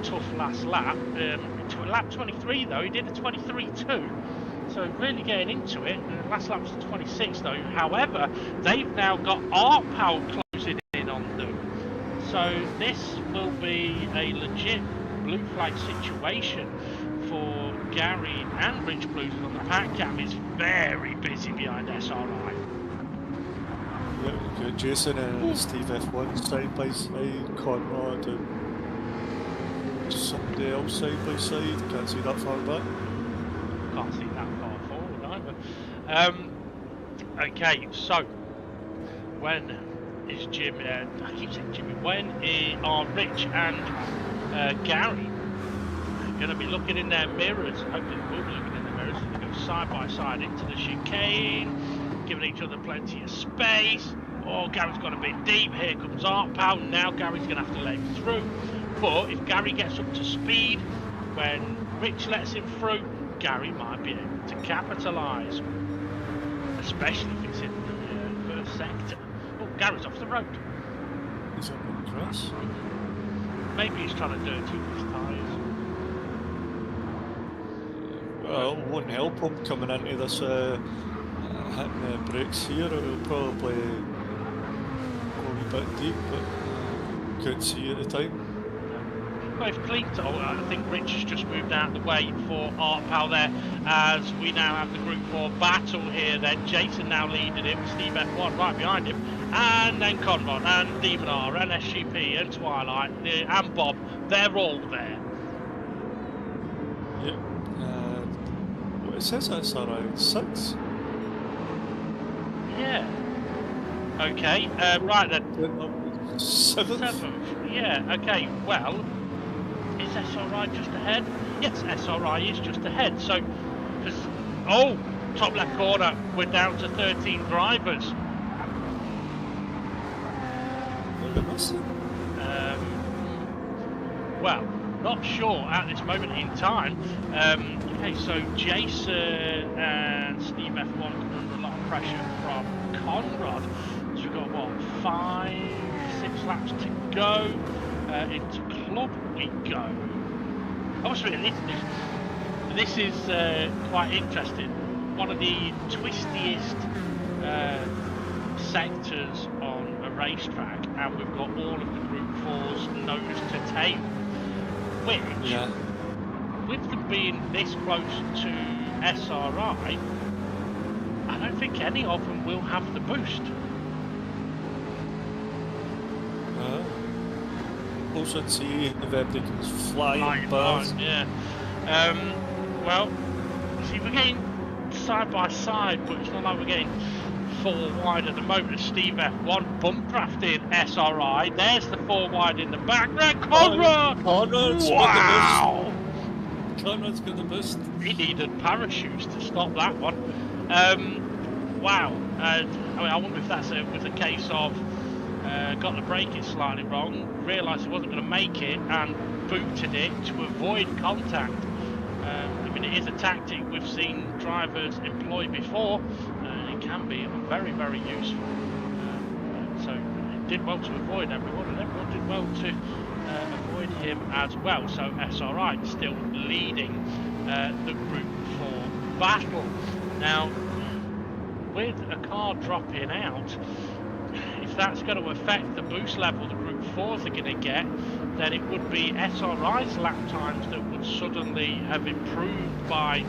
tough last lap. To a lap 23 though, he did a 23.2. So really getting into it. Last lap was a 26 though. However, they've now got Arpal closing in on them. So this will be a legit blue flag situation for Gary and Rich Blues on the pack cam. Is very busy behind SRI. Yeah, we've got Jason and Steve F1 side by side, Conrad and somebody else side by side. Can't see that far back. Can't see that far forward either. Okay, so when is Jimmy? I keep saying Jimmy. When are Rich and Gary going to be looking in their mirrors? Hopefully they will be looking in their mirrors. They go side by side into the chicane, giving each other plenty of space. Oh, Gary's gone a bit deep. Here comes Arpal. Now Gary's going to have to let him through. But if Gary gets up to speed when Rich lets him through, Gary might be able to capitalise, especially if it's in the first sector. Oh, Gary's off the road. He's on the grass. Maybe he's trying to dirty his tyres. Well, it won't help him coming into this hitting the brakes here. It'll probably go a bit deep, but couldn't see at the time. Both cleaned. Oh, I think Rich has just moved out of the way for Arpal there, as we now have the Group 4 battle here then. Jason now leading him, Steve F1 right behind him, and then Conrad and Demon R and SGP and Twilight and Bob, they're all there. Yep. What it says that's around 6. Yeah. Okay, right then. 7th? 7th. Yeah, okay, well, is SRI just ahead? Yes, SRI is just ahead. So, oh, top left corner, we're down to 13 drivers. What am I missing? Well, not sure at this moment in time. Okay, so Jason and Steve F1 come under a lot of pressure from Conrad. So we've got, what, 5-6 laps to go. Into club we go. I must admit, this is quite interesting. One of the twistiest sectors on a racetrack, and we've got all of the Group 4s nose to tail, which, with them being this close to SRI, I don't think any of them will have the boost. Also see if everybody can fly Flying in bars. on, yeah. Well, see, we're getting side by side, but it's not like we're getting 4 wide at the moment. Steve F1 bump drafted SRI. There's the 4 wide in the background. Conrad! Conrad's Wow! Conrad's got the boost. He needed parachutes to stop that one. Wow. I mean, I wonder if that's was a case of got the braking slightly wrong, realised he wasn't going to make it, and booted it to avoid contact. I mean, it is a tactic we've seen drivers employ before, and it can be very, very useful. So it did well to avoid everyone, and everyone did well to avoid him as well. So SRI still leading the Group 4 battle. Now, with a car dropping out, if that's going to affect the boost level the Group 4s are going to get, then it would be SRI's lap times that would suddenly have improved by,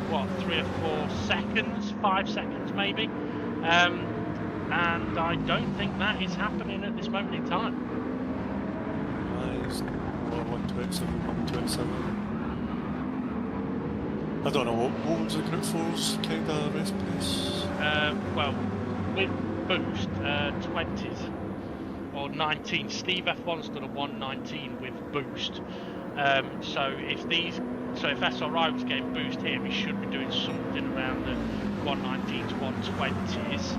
what, 3 or 4 seconds, 5 seconds maybe. And I don't think that is happening at this moment in time. Nice. 127, 127. I don't know, what was the Group 4's kind of race pace? Well, with boost, 20s or 19. Steve F1's done a 119 with boost. So if SRI was getting boost here, he should be doing something around the 119s, 120s.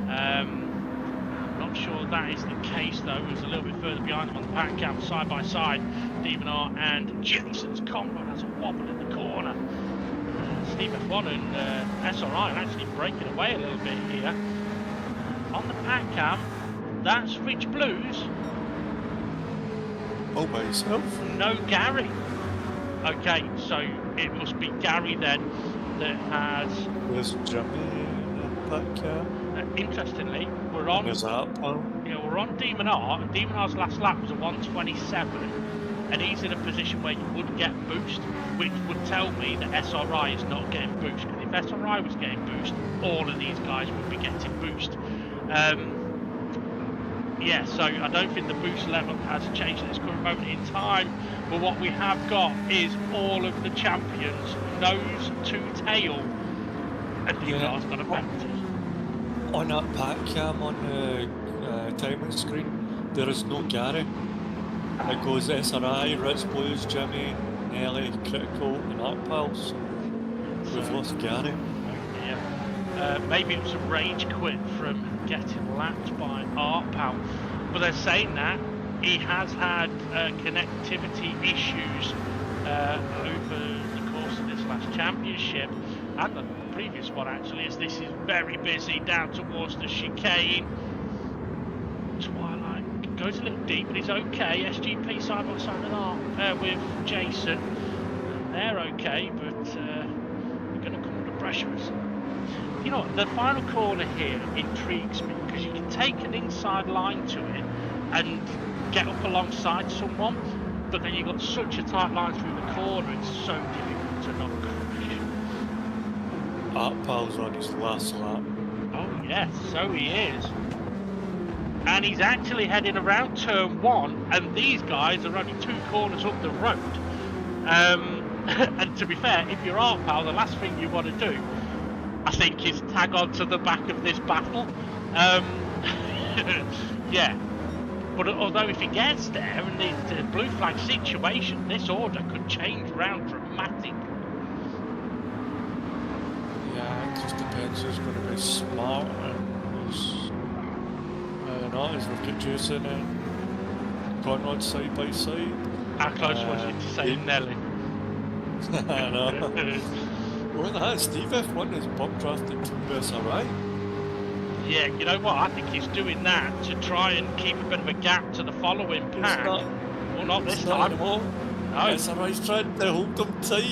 I'm not sure that is the case though. He's a little bit further behind him on the pack cam, side by side. Demon R and Jason's Conrad has a wobble in the corner. Steve F1 and SRI are actually breaking away a little bit here. On the pack cam, that's Rich Blues. All by yourself? No Gary. Okay, so it must be Gary then that has. There's Jimmy in the pack cam. Interestingly, we're on. There's that pal. Yeah, we're on Demon R, and Demon R's last lap was a 127, and he's in a position where you would get boost, which would tell me that SRI is not getting boost. Because if SRI was getting boost, all of these guys would be getting boost. Yeah, so I don't think the boost level has changed at this current moment in time, but what we have got is all of the champions nose to tail, and Demon R's got a penalty. On that pack cam on the timing screen, there is no Gary. It goes SRI, Rich Blues, Jimmy, Nelly, Critical, and Art Pals. We've lost Gary. Yeah. Maybe it was a rage quit from getting lapped by Art Pal. But they're saying that he has had connectivity issues over the course of this last championship, and the previous one actually, as this is very busy down towards the chicane. Twilight goes a little deep, but he's okay. SGP side by side with Jason. They're okay, but they're going to come under pressure. You know, the final corner here intrigues me because you can take an inside line to it and get up alongside someone, but then you've got such a tight line through the corner, it's so difficult to not crash. Art Pal's on his last lap. Oh yes, so he is. And he's actually heading around turn 1, and these guys are only 2 corners up the road. And to be fair, if you're Art Pal, the last thing you want to do, I think, is tag on to the back of this battle. Yeah. But although if he gets there and it's a blue flag situation, this order could change around dramatically. Yeah, it just depends who's going to be smart. As we've got Jason and Conrad side by side. How close was it to saying Nelly? I know. Well, that Steve F1 is bump drafted from SRI. Yeah, you know what? I think he's doing that to try and keep a bit of a gap to the following pack. Well, not this time. Anymore. No. SRI's trying to hold them tight.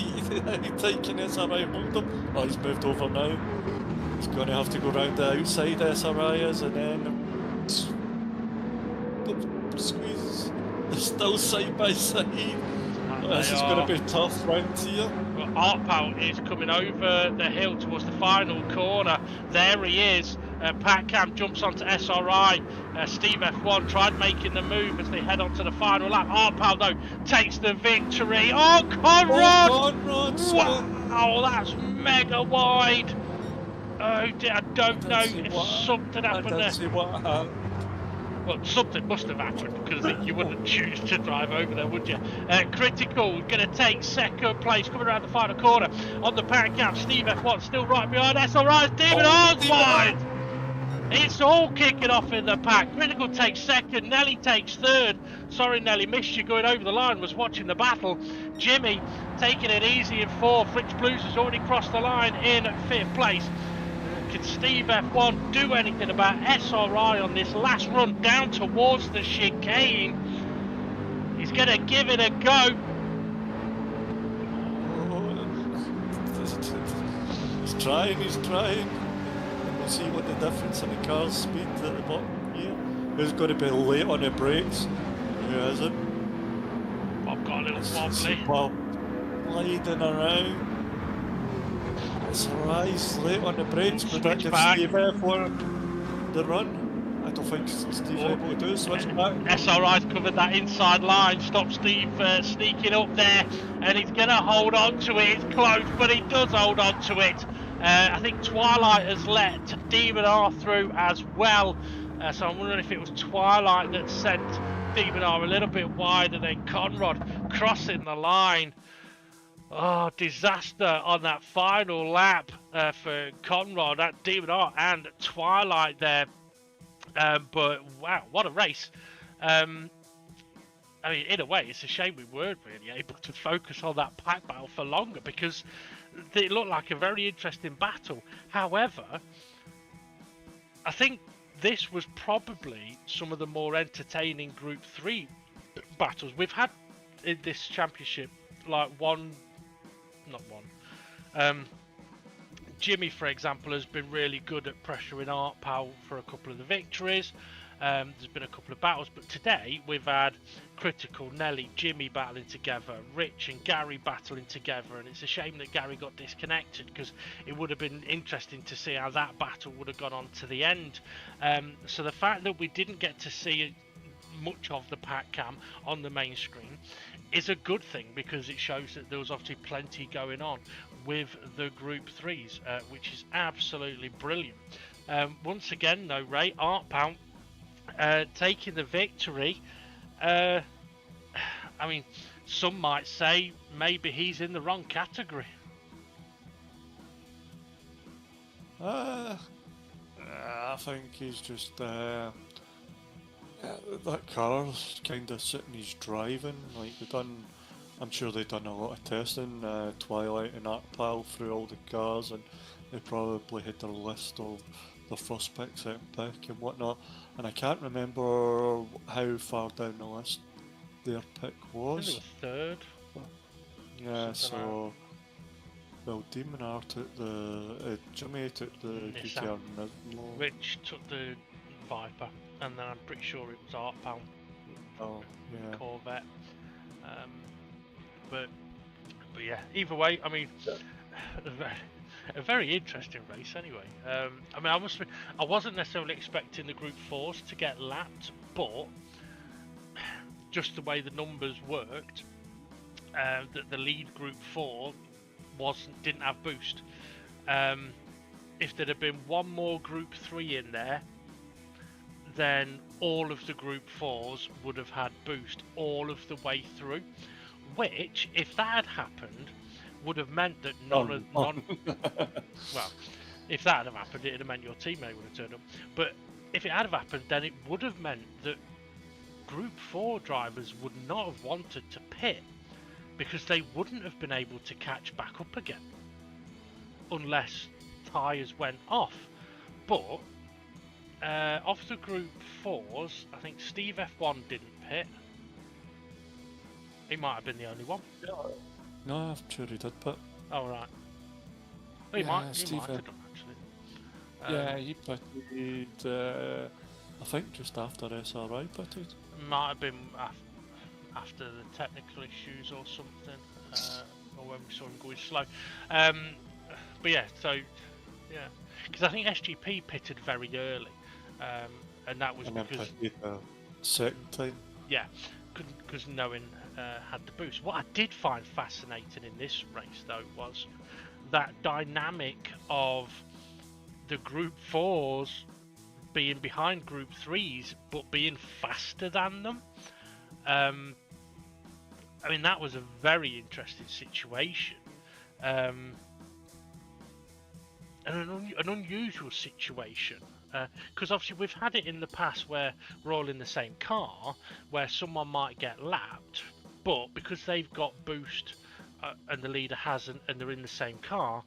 How tight can SRI hold them? Oh, he's moved over now. He's going to have to go round the outside SRI is, and then squeeze. They're still side by side. This is going to be tough round here. Well, Art Pal is coming over the hill towards the final corner. There he is. Pat Cam jumps onto SRI. Steve F1 tried making the move as they head onto the final lap. Arpal though takes the victory. Oh, Conrad! Wow, that's mega wide. Oh dear, I don't know if something happened there. I didn't see what happened. Well, something must have happened because you wouldn't choose to drive over there, would you? Critical going to take second place, coming around the final corner on the parent cam. Steve F1 still right behind SRI's David wide. It's all kicking off in the pack. Critical takes second, Nelly takes third. Sorry, Nelly, missed you going over the line, was watching the battle. Jimmy taking it easy in fourth. Fritz Blues has already crossed the line in fifth place. Can Steve F1 do anything about SRI on this last run down towards the chicane? He's going to give it a go. He's trying. And we'll see what the difference in the car's speed at the bottom here. Who's going to be late on the brakes? Who isn't? I've got a little wobbly. Gliding around. SRI's late on the brakes, but that gives back. Steve F1 the run. I don't think Steve's able to do switch back. SRI's covered that inside line, stop Steve sneaking up there, and he's going to hold on to it. It's close, but he does hold on to it. I think Twilight has let Demon R through as well, so I'm wondering if it was Twilight that sent Demon R a little bit wider than Conrad crossing the line. Oh, disaster on that final lap for Conrad, that Demon R and Twilight there. But wow, what a race. I mean, in a way, it's a shame we weren't really able to focus on that pack battle for longer because it looked like a very interesting battle. However, I think this was probably some of the more entertaining Group 3 battles we've had in this championship. Like Jimmy, for example, has been really good at pressuring Art Powell for a couple of the victories. There's been a couple of battles, but today we've had Critical, Nelly, Jimmy battling together, Rich and Gary battling together, and it's a shame that Gary got disconnected because it would have been interesting to see how that battle would have gone on to the end. So the fact that we didn't get to see much of the pack cam on the main screen is a good thing because it shows that there was obviously plenty going on with the Group 3s, which is absolutely brilliant. Once again, though, Ray, Art Pound taking the victory. I mean, some might say maybe he's in the wrong category. I think he's just that car's kind of sitting he's driving. Like I'm sure they've done a lot of testing. Twilight and Artpal through all the cars, and they probably had their list of the first pick, second pick, and whatnot. And I can't remember how far down the list their pick was. I think it was third. Yeah, so. Well, Demon R took the. Jimmy took the GT7. Rich took the Viper, and then I'm pretty sure it was Art Pound. Oh, yeah. Corvette. But yeah, either way, I mean, a very interesting race anyway. I mean, I wasn't necessarily expecting the Group 4s to get lapped, but just the way the numbers worked, that the lead Group 4 didn't have boost. If there'd have been one more Group 3 in there, then all of the Group 4s would have had boost all of the way through, which, if that had happened, would have meant that well, if that had happened, it'd have meant your teammate would have turned up. But if it had happened, then it would have meant that Group 4 drivers would not have wanted to pit, because they wouldn't have been able to catch back up again unless tyres went off. But of the Group 4s, I think Steve F1 didn't pit. He might have been the only one. No, I'm sure he did pit. Oh, right. He yeah, might Steve have done, actually. Yeah, he pitted, I think just after SRI pitted. Might have been after the technical issues or something, or when we saw him going slow. But yeah, so yeah, because I think SGP pitted very early, and that was And then because pitted the second time. yeah, because Noen had the boost. What I did find fascinating in this race though was that dynamic of the Group 4s being behind Group 3s but being faster than them. I mean, that was a very interesting situation. And an unusual situation, because obviously we've had it in the past where we're all in the same car, where someone might get lapped, but because they've got boost and the leader hasn't, and they're in the same car,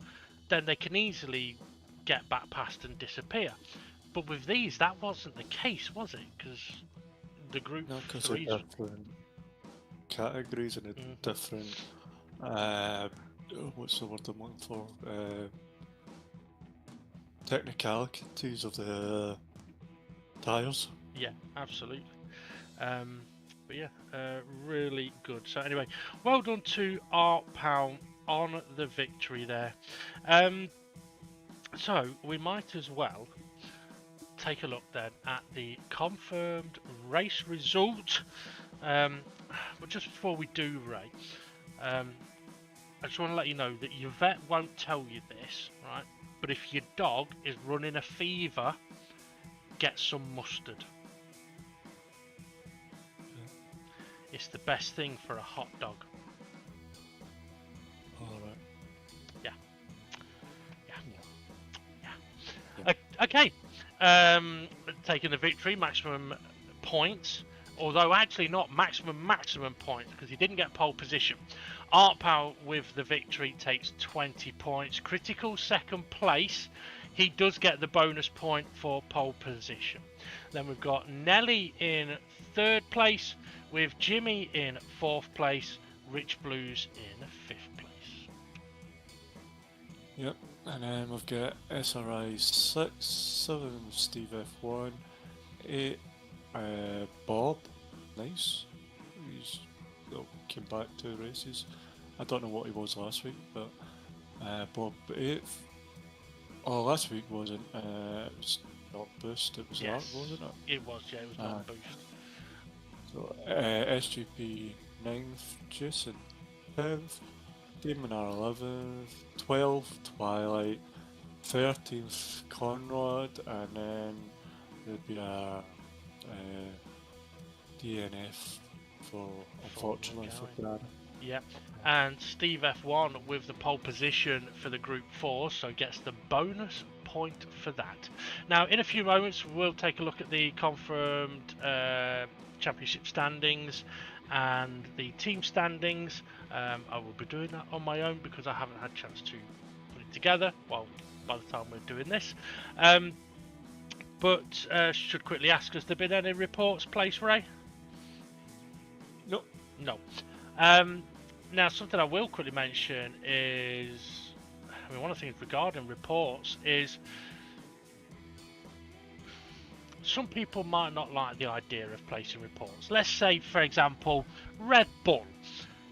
then they can easily get back past and disappear. But with these, that wasn't the case, was it? Because the group No, because threes, they're different categories and different. What's the word I'm looking for? Technicalities of the tyres. yeah, absolutely. But yeah, really good. So anyway, well done to Art Powell on the victory there. So we might as well take a look then at the confirmed race result. But just before we do, Ray, I just want to let you know that your vet won't tell you this, right? But if your dog is running a fever, get some mustard. It's the best thing for a hot dog. Alright. Yeah. Okay. Taking the victory, maximum points. Although actually not maximum points, because he didn't get pole position. Art Powell with the victory takes 20 points. Critical second place. He does get the bonus point for pole position. Then we've got Nelly in third place, with Jimmy in fourth place, Rich Blues in fifth place. Yep, and then we've got SRI 6, 7 Steve F1, 8 Bob, nice. He's came back 2 races. I don't know what he was last week, but Bob 8th. Oh, last week wasn't. It was not Boost, it was Yes. Art, wasn't it? It was, yeah, it was not Boost. So SGP 9th, Jason 10th, Damon R 11th, 12th Twilight, 13th Conrad, and then there'd be a DNF for, unfortunately, for Brad. Yep, and Steve F1 with the pole position for the Group 4, so gets the bonus point for that. Now, in a few moments, we'll take a look at the confirmed championship standings and the team standings. I will be doing that on my own because I haven't had a chance to put it together, well, by the time we're doing this. But should quickly ask, has there been any reports placed, Ray? No. Now, something I will quickly mention is, I mean, one of the things regarding reports is some people might not like the idea of placing reports. Let's say, for example, Red Bull.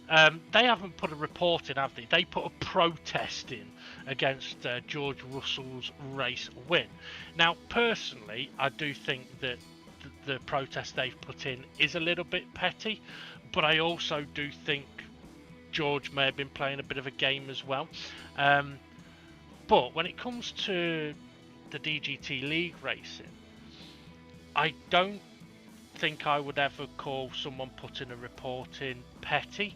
They haven't put a report in, have they? They put a protest in against George Russell's race win. Now, personally, I do think that the protest they've put in is a little bit petty, but I also do think George may have been playing a bit of a game as well. But when it comes to the DGT League racing, I don't think I would ever call someone putting a report in petty,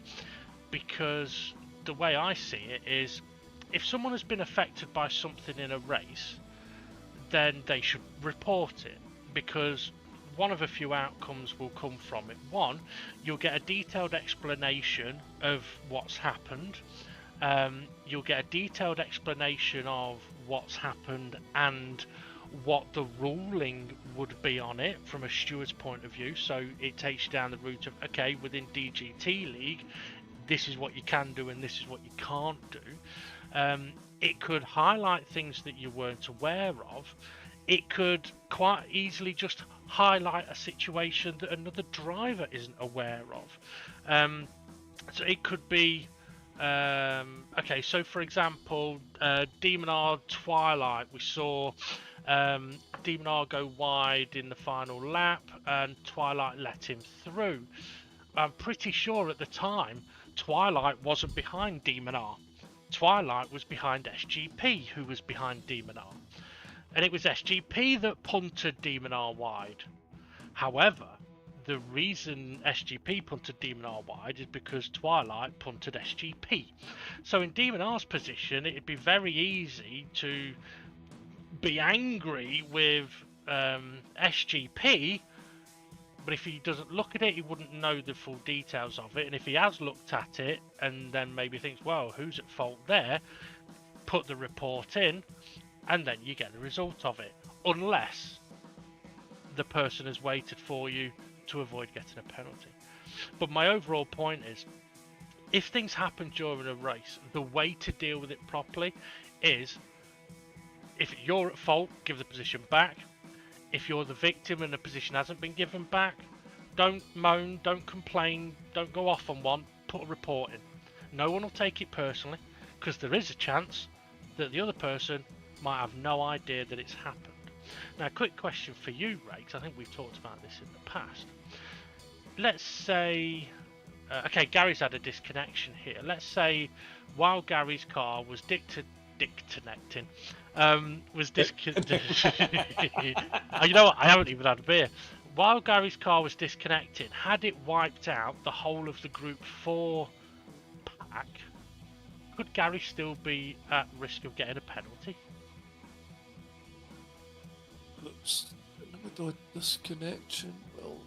because the way I see it is, if someone has been affected by something in a race, then they should report it, because one of a few outcomes will come from it. One, you'll get a detailed explanation of what's happened. You'll get a detailed explanation of what's happened and what the ruling would be on it from a steward's point of view. So it takes you down the route of, okay, within DGT League, this is what you can do and this is what you can't do. It could highlight things that you weren't aware of. It could quite easily just highlight a situation that another driver isn't aware of. So it could be Okay, so for example, Demonar Twilight, we saw Demonar go wide in the final lap, and Twilight let him through. I'm pretty sure at the time, Twilight wasn't behind Demonar. Twilight was behind SGP, who was behind Demonar. And it was SGP that punted Demonar wide. However, the reason SGP punted Demonar wide is because Twilight punted SGP. So in Demonar's position, it'd be very easy to be angry with SGP, but if he doesn't look at it, he wouldn't know the full details of it. And if he has looked at it and then maybe thinks, well, who's at fault there? Put the report in, and then you get the result of it. Unless the person has waited for you to avoid getting a penalty. But my overall point is, if things happen during a race, the way to deal with it properly is, if you're at fault, give the position back. If you're the victim and the position hasn't been given back, don't moan, don't complain, don't go off on one, put a report in. No one will take it personally, because there is a chance that the other person might have no idea that it's happened. Now, a quick question for you, Ray, because I think we've talked about this in the past. Let's say, okay, Gary's had a disconnection here. Let's say while Gary's car was disconnecting, you know what? I haven't even had a beer. While Gary's car was disconnecting, had it wiped out the whole of the Group 4 pack, could Gary still be at risk of getting a penalty? Disconnection. Well,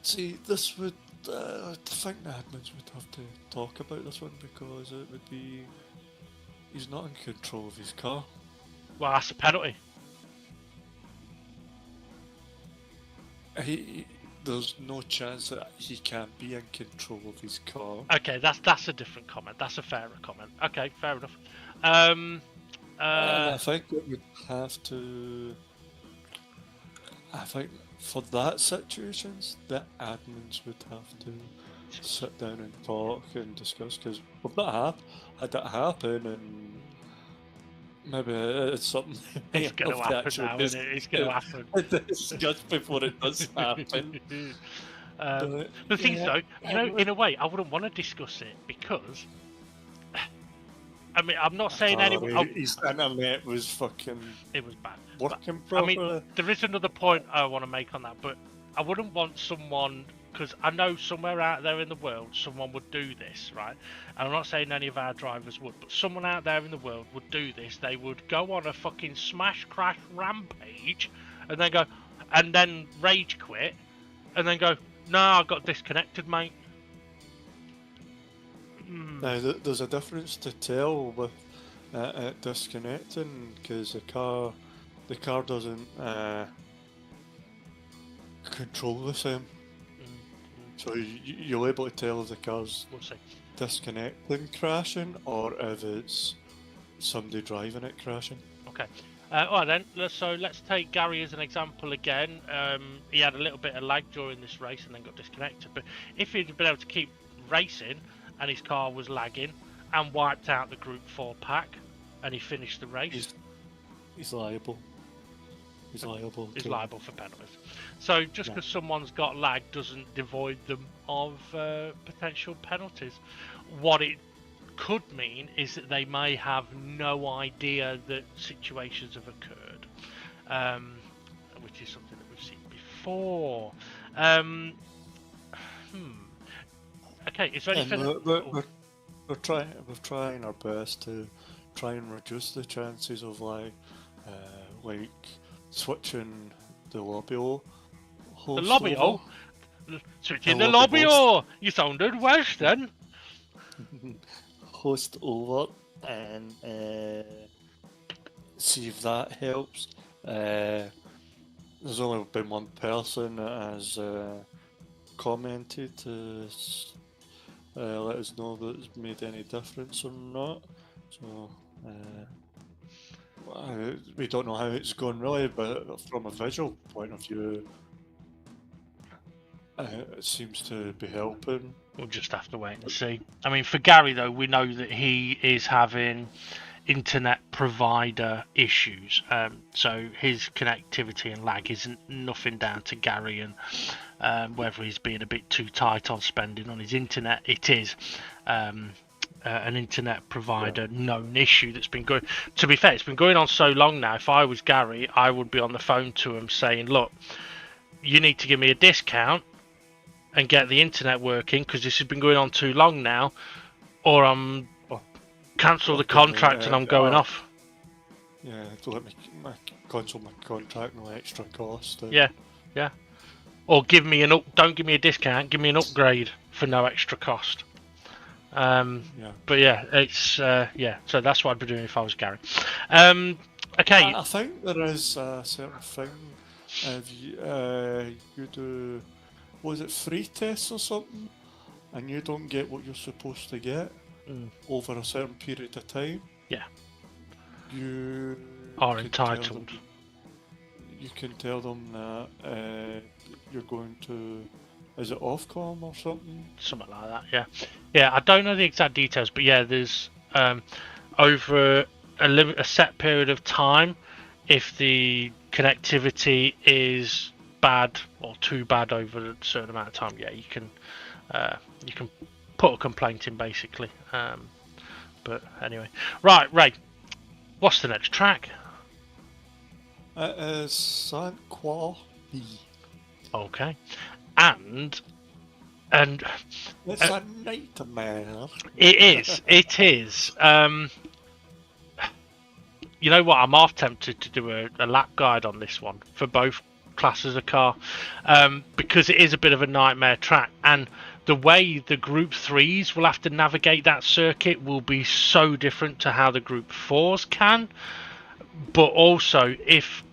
see, this would. I think the admins would have to talk about this one because it would be. He's not in control of his car. Well, that's a penalty. There's no chance that he can be in control of his car. Okay, that's a different comment. That's a fairer comment. Okay, fair enough. I think it would have to. I think for that situations, the admins would have to sit down and talk and discuss, because we've not had that happen, and maybe it's something. It's going to happen now, isn't it? It's going to happen. Discuss before it does happen. The thing is, though, you know, in a way, I wouldn't want to discuss it because. I mean, I'm not saying anyone. His internet was fucking. It was bad. Working properly. I mean, there is another point I want to make on that, but I wouldn't want someone, because I know somewhere out there in the world someone would do this, right? And I'm not saying any of our drivers would, but someone out there in the world would do this. They would go on a fucking smash crash rampage, and then rage quit, and then go, "No, I got disconnected, mate." Now, there's a difference to tell with disconnecting, because the car doesn't control the same. So you're able to tell if the car's disconnecting, crashing, or if it's somebody driving it crashing. Okay. Alright then, let's take Gary as an example again. He had a little bit of lag during this race and then got disconnected, but if he'd been able to keep racing and his car was lagging and wiped out the Group 4 pack and he finished the race, he's liable. He's liable for penalties. So just because someone's got lag doesn't devoid them of potential penalties. What it could mean is that they may have no idea that situations have occurred, which is something that we've seen before. Okay, is there anything? We're trying our best to try and reduce the chances of like switching the lobby-o. The lobby-o? Switching the lobby-o! You sounded Welsh then. Host over and see if that helps. There's only been one person that has commented to let us know that it's made any difference or not. So we don't know how it's going really, but from a visual point of view, It seems to be helping. We'll just have to wait and see. I mean, for Gary though, we know that he is having internet provider issues, so his connectivity and lag isn't nothing down to Gary, and whether he's being a bit too tight on spending on his internet, it is an internet provider known issue that's been going. To be fair, it's been going on so long now. If I was Gary, I would be on the phone to him saying, look, you need to give me a discount and get the internet working, because this has been going on too long now, or I'm cancel the contract and I'm going off. Yeah, to let me cancel my contract, no extra cost. Yeah. Or give me don't give me a discount, give me an upgrade for no extra cost. But yeah, it's so that's what I'd be doing if I was Gary. Okay. I think there is a certain thing if you do, was it free tests or something, and you don't get what you're supposed to get over a certain period of time. Yeah. You are entitled. You can tell them that you're going to, is it Ofcom or something? Something like that, yeah. Yeah, I don't know the exact details, but yeah, there's over a set period of time, if the connectivity is bad or too bad over a certain amount of time, yeah, you can put a complaint in basically. But anyway, right, Ray, what's the next track? It is Saint Croix. Okay, and it's a nightmare. It is. It is. You know what? I'm half tempted to do a lap guide on this one for both classes of car, because it is a bit of a nightmare track, and the way the Group 3s will have to navigate that circuit will be so different to how the Group 4s can. But also, if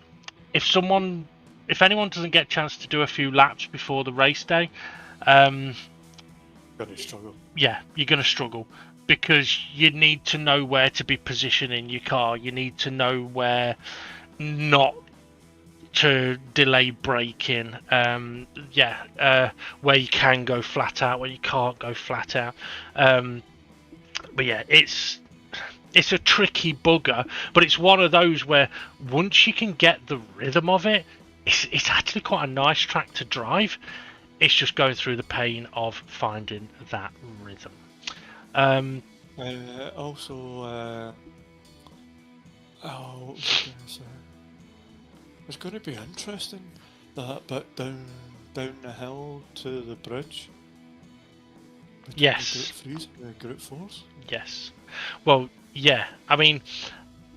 anyone doesn't get a chance to do a few laps before the race day, Gonna struggle. Yeah, you're gonna struggle, because you need to know where to be positioning your car. You need to know where not to delay braking. Where you can go flat out, where you can't go flat out. But yeah, it's a tricky bugger, but it's one of those where once you can get the rhythm of it, it's actually quite a nice track to drive. It's just going through the pain of finding that rhythm. Also, what was I going to say? It's going to be interesting, that bit down the hill to the bridge. Yes. The Group 3s and the Group 4s. Yes. Well, yeah. I mean,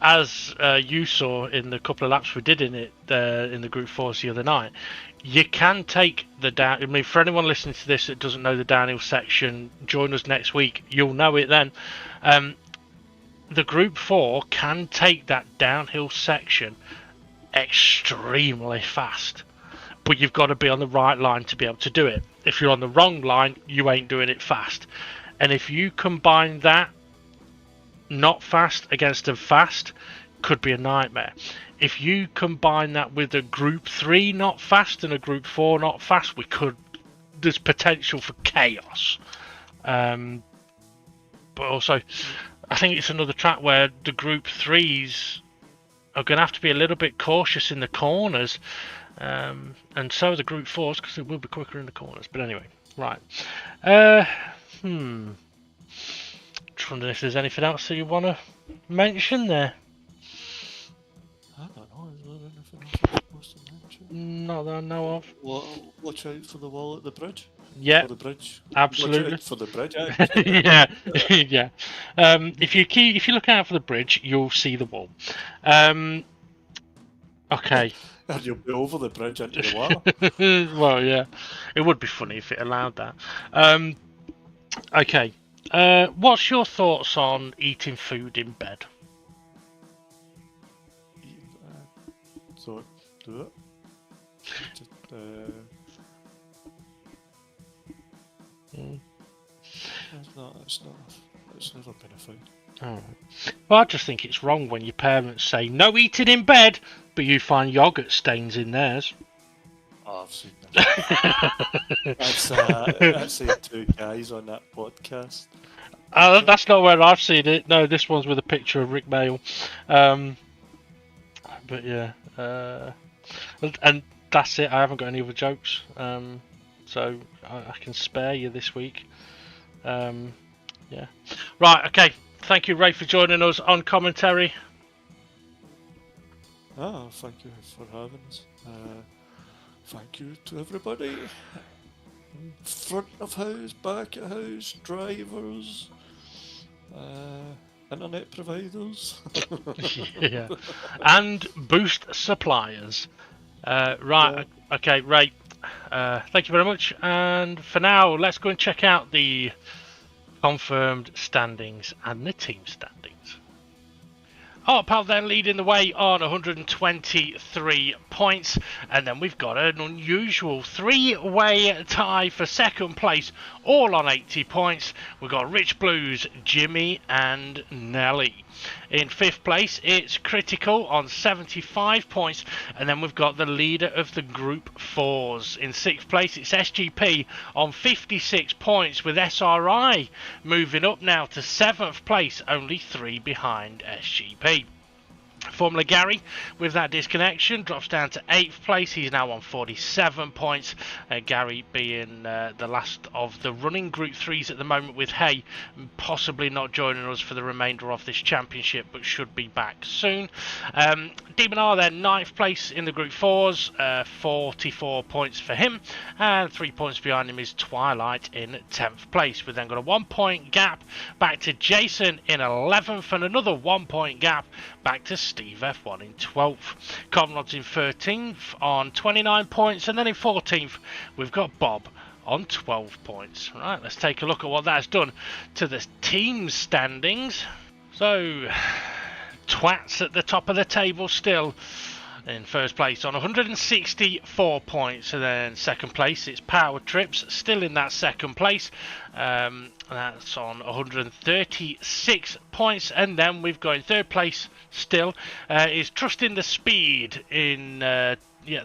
as you saw in the couple of laps we did in the Group 4s the other night, you can take the down. I mean, for anyone listening to this that doesn't know the downhill section, join us next week. You'll know it then. The Group 4 can take that downhill section extremely fast, but you've got to be on the right line to be able to do it. If you're on the wrong line, you ain't doing it fast. And if you combine that not fast against a fast, could be a nightmare. If you combine that with a Group 3 not fast and a Group 4 not fast, there's potential for chaos. But also, I think it's another track where the Group 3s are going to have to be a little bit cautious in the corners, and so are the Group 4s, because they will be quicker in the corners. But anyway, right. Just wondering if there's anything else that you want to mention there. I don't know, is there anything else I'm supposed to mention? Not that I know of. Well, watch out for the wall at the bridge. Yeah, for the bridge. absolutely. Watch out for the bridge. Yeah, yeah. If you look out for the bridge, you'll see the wall. Okay. And you'll be over the bridge into the water. Well, yeah, it would be funny if it allowed that. Okay. What's your thoughts on eating food in bed? So do it. Just, It's never been a thing. Oh. Well, I just think it's wrong when your parents say no eating in bed, but you find yogurt stains in theirs. Oh, I've seen that. I've seen two guys on that podcast. That's not where I've seen it. No, this one's with a picture of Rick Mail. But yeah, and that's it. I haven't got any other jokes, so I can spare you this week. Yeah. Right. Okay. Thank you, Ray, for joining us on commentary. Oh, thank you for having us. Thank you to everybody. Front of house, back of house, drivers, internet providers. Yeah. And boost suppliers. Right. Yeah. Okay, Ray. Thank you very much. And for now, let's go and check out the confirmed standings and the team standings. Pal then leading the way on 123 points, and then we've got an unusual three-way tie for second place, all on 80 points. We've got Rich Blues, Jimmy and Nelly. In fifth place, it's Critical on 75 points, and then we've got the leader of the Group 4s. In sixth place, it's SGP on 56 points, with SRI moving up now to seventh place, only 3 behind SGP. Formula Gary, with that disconnection, drops down to 8th place. He's now on 47 points. Gary being the last of the running Group 3s at the moment, with Hay possibly not joining us for the remainder of this championship, but should be back soon. Demon R then 9th place in the Group 4s, 44 points for him, and 3 points behind him is Twilight in 10th place. We've then got a 1 point gap back to Jason in 11th, and another 1 point gap back to Steve F1 in 12th. Comrod's in 13th on 29 points, and then in 14th we've got Bob on 12 points. Right, let's take a look at what that's done to the team standings. So, Twats at the top of the table still in first place on 164 points, and then second place it's Power Trips still in that second place. That's on 136 points, and then we've got in third place still is Trusting the Speed in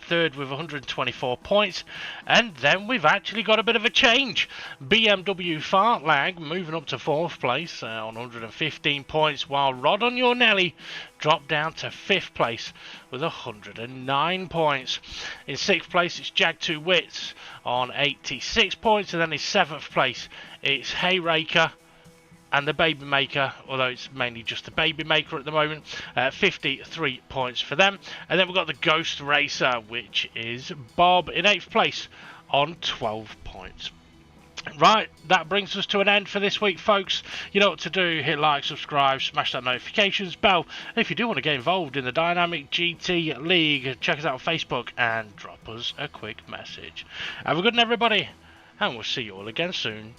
third with 124 points, and then we've actually got a bit of a change. BMW Fartlag moving up to fourth place on 115 points, while Rod on Your Nelly dropped down to fifth place with 109 points. In sixth place it's Jag2 Wits on 86 points, and then in seventh place it's Hayraker and the Baby Maker, although it's mainly just the Baby Maker at the moment, 53 points for them. And then we've got the Ghost Racer, which is Bob in 8th place on 12 points. Right, that brings us to an end for this week, folks. You know what to do. Hit like, subscribe, smash that notifications bell. And if you do want to get involved in the Dynamic GT League, check us out on Facebook and drop us a quick message. Have a good one, everybody, and we'll see you all again soon.